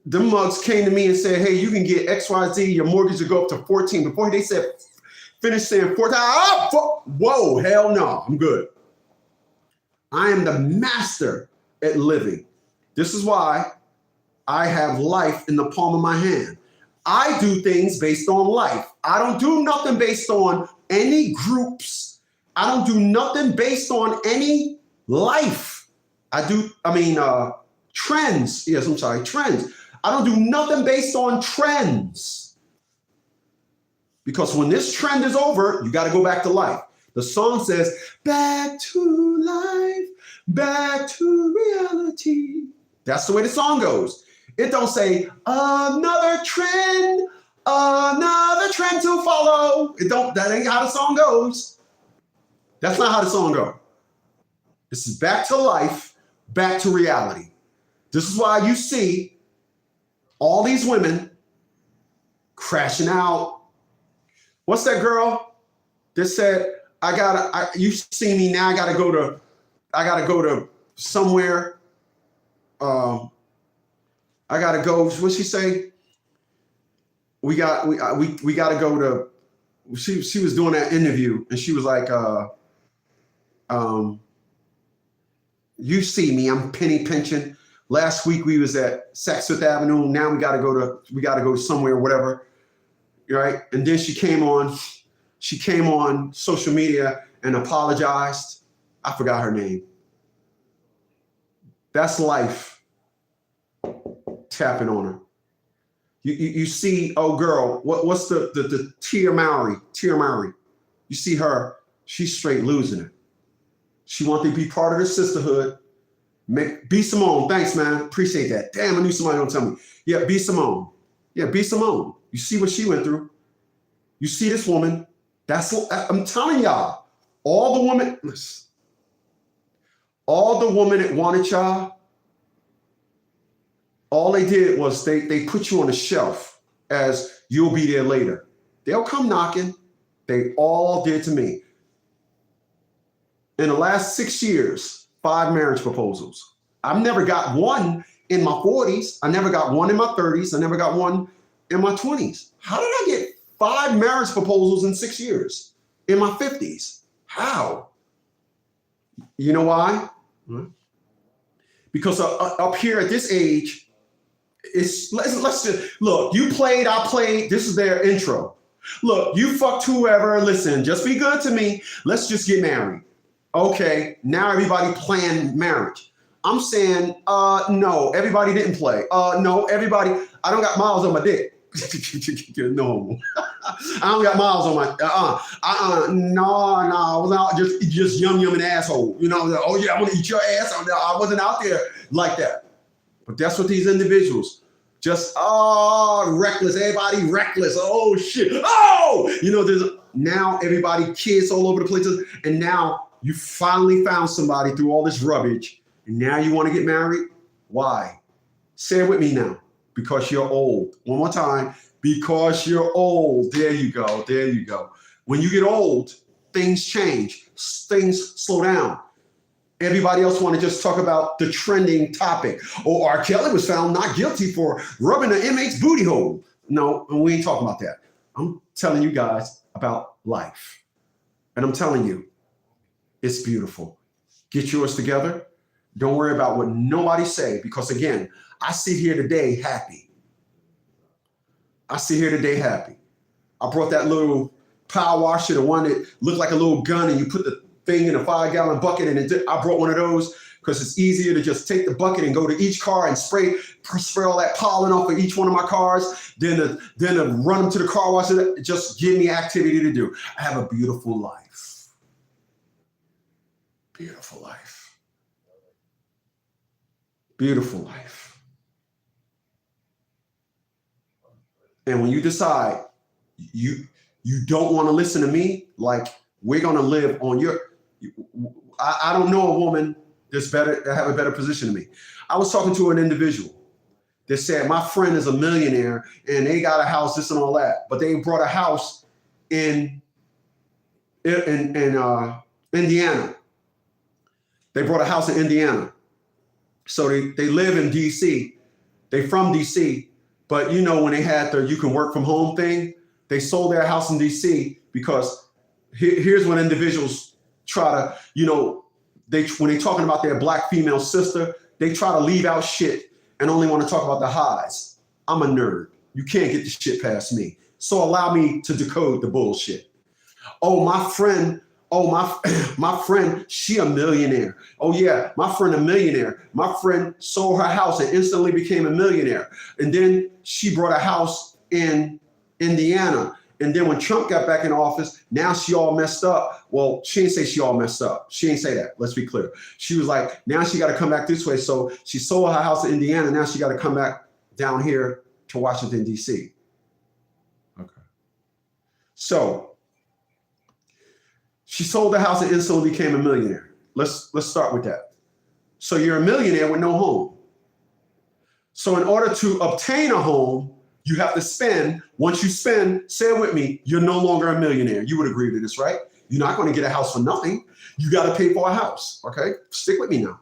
The mugs came to me and said, hey, you can get XYZ, your mortgage will go up to 14. Before they said, finish saying 14, whoa, hell no, I'm good. I am the master at living. This is why I have life in the palm of my hand. I do things based on life. I don't do nothing based on any groups. I don't do nothing based on any life. Trends. Yes, I'm sorry, trends. I don't do nothing based on trends. Because when this trend is over, you got to go back to life. The song says, back to life, back to reality. That's the way the song goes. It don't say, another trend to follow. That ain't how the song goes. That's not how the song goes. This is back to life, back to reality. This is why you see all these women crashing out. What's that girl that said, you see me now, I gotta go to somewhere. I gotta go, what'd she say? We gotta go to, she was doing that interview and she was like, you see me, I'm penny pinching. Last week we was at Saks Fifth Avenue. Now we gotta go somewhere, whatever, right? And then she came on social media and apologized. I forgot her name. That's life tapping on her. You see, oh girl, what's the Tia Mowry? You see her, she's straight losing it. She wanted to be part of the sisterhood. B. Simone, thanks, man. Appreciate that. Damn, I knew somebody would tell me. Yeah, B. Simone. Yeah, B. Simone. You see what she went through. You see this woman. I'm telling y'all, all the women that wanted y'all, all they did was they put you on a shelf as you'll be there later. They'll come knocking. They all did to me. In the last 6 years, 5 marriage proposals. I've never got one in my 40s. I never got one in my 30s. I never got one in my 20s. How did I get 5 marriage proposals in 6 years in my 50s? How? You know why? Because up here at this age, let's just look. You played, I played. This is their intro. Look, you fucked whoever. Listen, just be good to me. Let's just get married. Okay, now everybody planned marriage. I'm saying, no, everybody didn't play. No, everybody, I don't got miles on my dick. No, I don't got miles on my, no, I was out just yum and asshole. You know, like, oh yeah, I want to eat your ass. I wasn't out there like that. But that's what these individuals, just, reckless, everybody reckless. Oh shit, there's now everybody, kids all over the places, and now you finally found somebody through all this rubbish, and now you want to get married? Why? Say it with me now. Because you're old. One more time. Because you're old. There you go. There you go. When you get old, things change. Things slow down. Everybody else want to just talk about the trending topic. Oh, R. Kelly was found not guilty for rubbing an inmate's booty hole. No, we ain't talking about that. I'm telling you guys about life. And I'm telling you, it's beautiful. Get yours together. Don't worry about what nobody say, because again, I sit here today happy. I brought that little power washer, the one that looked like a little gun, and you put the thing in a 5-gallon bucket, and I brought one of those because it's easier to just take the bucket and go to each car and spray all that pollen off of each one of my cars, then to run them to the car wash. Just give me activity to do. I have a beautiful life. Beautiful life. Beautiful life. And when you decide you don't want to listen to me, like, we're going to live on your, I don't know a woman that's better, that have a better position than me. I was talking to an individual that said, my friend is a millionaire and they got a house, this and all that, but they brought a house in Indiana. They brought a house in Indiana. So they live in DC. They from DC, but you know, when they had the you can work from home thing, they sold their house in DC because here's when individuals try to, you know, when they're talking about their black female sister, they try to leave out shit and only want to talk about the highs. I'm a nerd. You can't get the shit past me. So allow me to decode the bullshit. Oh, my friend, my friend, she a millionaire. Oh yeah, my friend a millionaire. My friend sold her house and instantly became a millionaire. And then she brought a house in Indiana. And then when Trump got back in office, now she all messed up. Well, she didn't say she all messed up. She didn't say that. Let's be clear. She was like, now she got to come back this way. So she sold her house in Indiana. Now she got to come back down here to Washington, D.C. Okay. So she sold the house and instantly became a millionaire. Let's start with that. So you're a millionaire with no home. So in order to obtain a home, you have to spend. Once you spend, say it with me, you're no longer a millionaire. You would agree to this, right? You're not going to get a house for nothing. You got to pay for a house, okay? Stick with me now.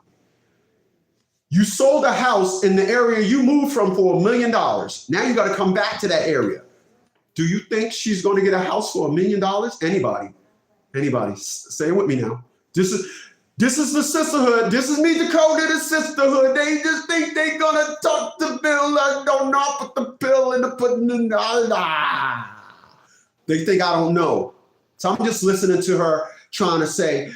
You sold a house in the area you moved from for $1 million. Now you got to come back to that area. Do you think she's going to get a house for $1 million? Anybody? Say it with me now. This is the sisterhood. This is me decoding the sisterhood. They just think they're gonna talk the bill. I don't know, put the pill in the pudding. They think I don't know. So I'm just listening to her trying to say,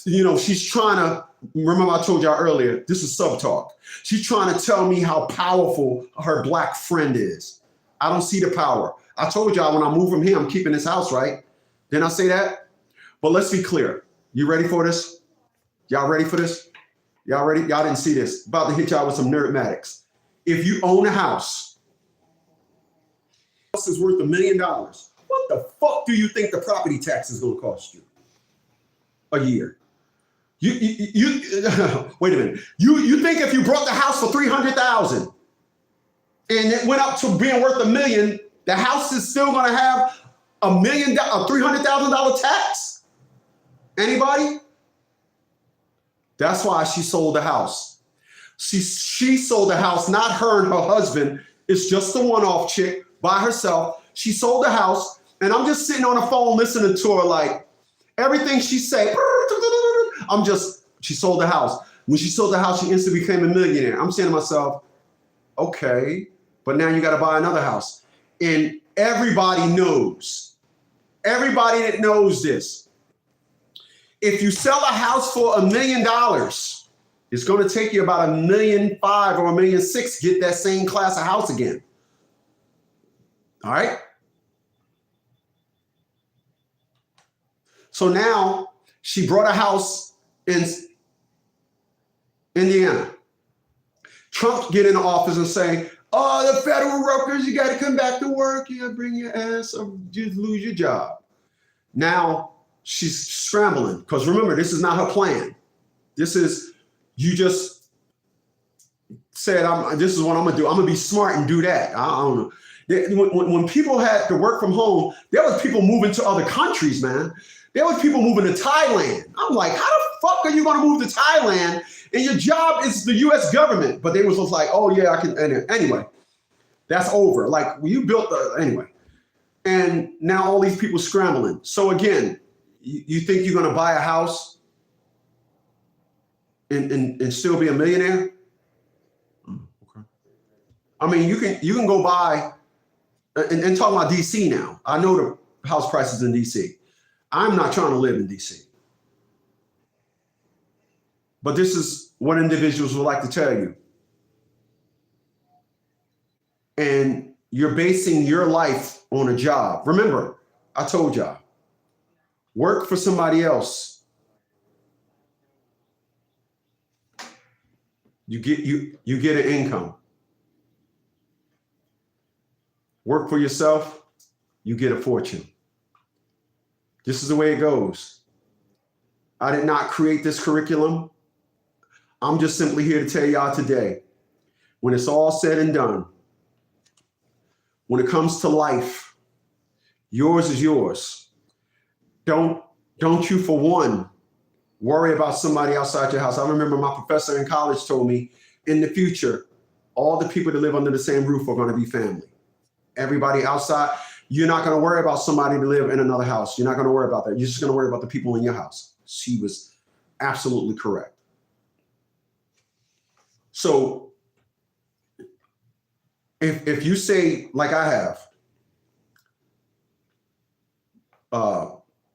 you know, she's trying to, remember I told y'all earlier, this is sub talk. She's trying to tell me how powerful her black friend is. I don't see the power. I told y'all when I move from here, I'm keeping this house, right? Didn't I say that? But let's be clear. You ready for this? Y'all ready for this? Y'all ready? Y'all didn't see this. About to hit y'all with some nerdmatics. If you own a house, the house is worth $1 million. What the fuck do you think the property tax is going to cost you a year? You wait a minute. You think if you bought the house for $300,000 and it went up to being worth $1 million, the house is still going to have a $300,000 tax? Anybody? That's why she sold the house. She sold the house, not her and her husband. It's just a one-off chick by herself. She sold the house, and I'm just sitting on the phone listening to her like everything she say. She sold the house. When she sold the house, she instantly became a millionaire. I'm saying to myself, okay, but now you got to buy another house. And everybody knows that knows this. If you sell a house for $1 million, it's going to take you about $1.5 million or $1.6 million to get that same class of house again. All right. So now she brought a house in Indiana. Trump get in the office and say, oh, the federal workers, you got to come back to work. You got to bring your ass or just lose your job. Now, she's scrambling because remember, this is not her plan. This is, you just said, this is what I'm going to do. I'm going to be smart and do that. I don't know. When people had to work from home, there was people moving to other countries, man. There was people moving to Thailand. I'm like, how the fuck are you going to move to Thailand and your job is the U.S. government? But they was just like, oh yeah, I can. Anyway, that's over. Like you built anyway. And now all these people scrambling. So again, you think you're going to buy a house and still be a millionaire? Okay. I mean, you can go buy and talking about DC now. I know the house prices in DC. I'm not trying to live in DC. But this is what individuals would like to tell you. And you're basing your life on a job. Remember, I told y'all, work for somebody else. You get an income. Work for yourself, you get a fortune. This is the way it goes. I did not create this curriculum. I'm just simply here to tell y'all today, when it's all said and done, when it comes to life, yours is yours. Don't you for one worry about somebody outside your house. I remember my professor in college told me, in the future, all the people that live under the same roof are going to be family. Everybody outside, you're not going to worry about somebody to live in another house. You're not going to worry about that. You're just going to worry about the people in your house. She was absolutely correct. So if you say, like I have,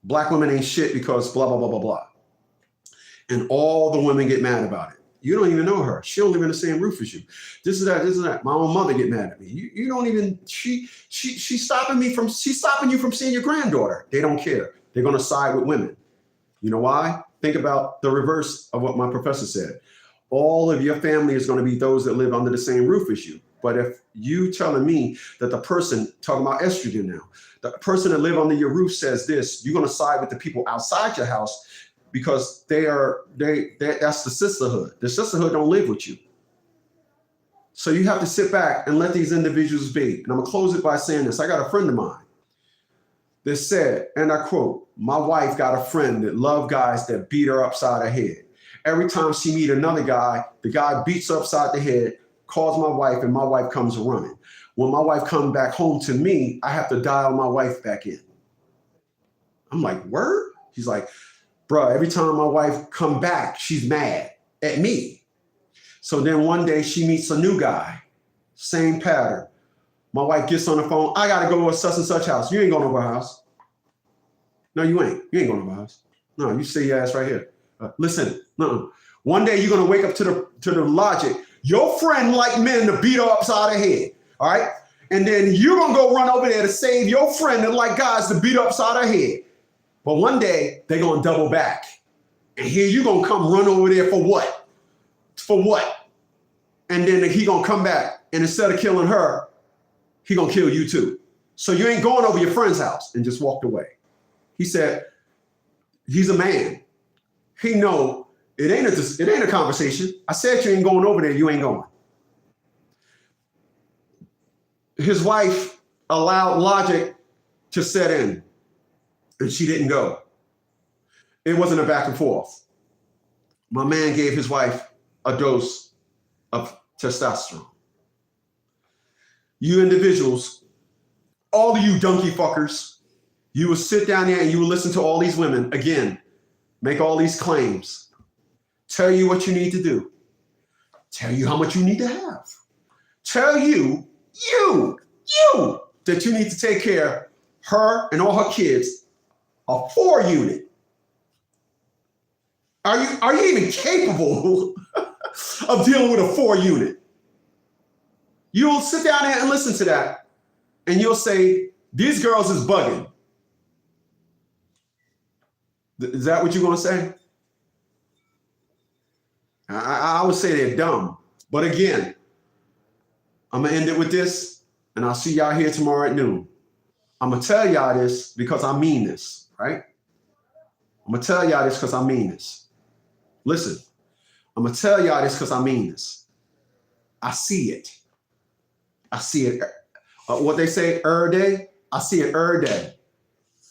black women ain't shit because blah, blah, blah, blah, blah, and all the women get mad about it. You don't even know her. She don't live in the same roof as you. This is that, this is that. My own mother get mad at me. You don't even, she's stopping you from seeing your granddaughter. They don't care. They're going to side with women. You know why? Think about the reverse of what my professor said. All of your family is going to be those that live under the same roof as you. But if you telling me that the person, talking about estrogen now, the person that live under your roof says this, you're going to side with the people outside your house because that's the sisterhood. The sisterhood don't live with you. So you have to sit back and let these individuals be. And I'm going to close it by saying this. I got a friend of mine that said, and I quote, "My wife got a friend that loved guys that beat her upside her head. Every time she meet another guy, the guy beats her upside the head, calls my wife, and my wife comes running. When my wife comes back home to me, I have to dial my wife back in." I'm like, word? He's like, bro, every time my wife come back, she's mad at me. So then one day she meets a new guy, same pattern. My wife gets on the phone, "I gotta go to such and such house." "You ain't going to her house." "No, you ain't. You ain't going to her house. No, you stay your ass right here." Listen, one day you're gonna wake up to the logic. Your friend like men to beat her upside her head, all right? And then you're gonna go run over there to save your friend that like guys to beat her upside her head. But one day they're gonna double back. And here you gonna come run over there for what? For what? And then he gonna come back and instead of killing her, he gonna kill you too. So you ain't going over your friend's house, and just walked away. He said, he's a man. He know it ain't a conversation. I said you ain't going over there, you ain't going. His wife allowed logic to set in, and she didn't go. It wasn't a back and forth. My man gave his wife a dose of testosterone. You individuals, all of you donkey fuckers, you will sit down there and you will listen to all these women, again, make all these claims, tell you what you need to do, tell you how much you need to have, tell you that you need to take care of her and all her kids, a 4-unit. Are you even capable of dealing with a 4-unit? You'll sit down there and listen to that, and you'll say, these girls is bugging. Is that what you're going to say? I would say they're dumb. But again, I'm going to end it with this, and I'll see y'all here tomorrow at noon. I'm going to tell y'all this because I mean this, right? I'm going to tell y'all this because I mean this. Listen, I'm going to tell y'all this because I mean this. I see it. I see it. What they say, day. I see it day.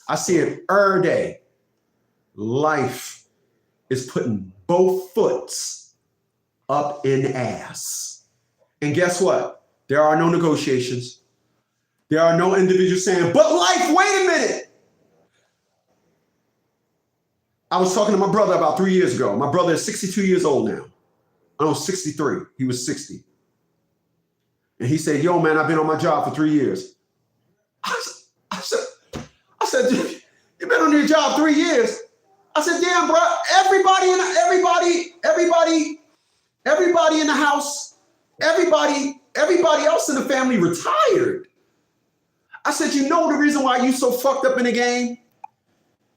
I see it day. Life is putting both foots up in ass. And guess what? There are no negotiations. There are no individuals saying, but life, wait a minute. I was talking to my brother about 3 years ago. My brother is 62 years old now. I was 63. He was 60. And he said, yo, man, I've been on my job for 3 years. said, you've been on your job 3 years. I said, damn, bro, everybody in the house, everybody else in the family retired. I said, you know the reason why you so fucked up in the game?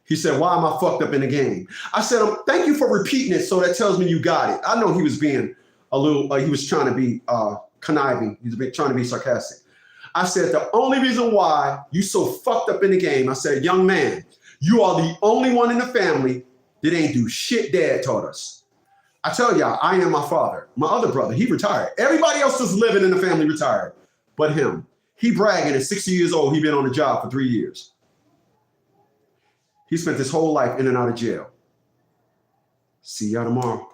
He said, why am I fucked up in the game? I said, thank you for repeating it, so that tells me you got it. I know he was being a little, he was trying to be conniving. He was trying to be sarcastic. I said, the only reason why you so fucked up in the game, I said, young man, you are the only one in the family that ain't do shit dad taught us. I tell y'all, I am my father. My other brother, he retired. Everybody else that's living in the family retired, but him. He bragging at 60 years old, he been on the job for 3 years. He spent his whole life in and out of jail. See y'all tomorrow.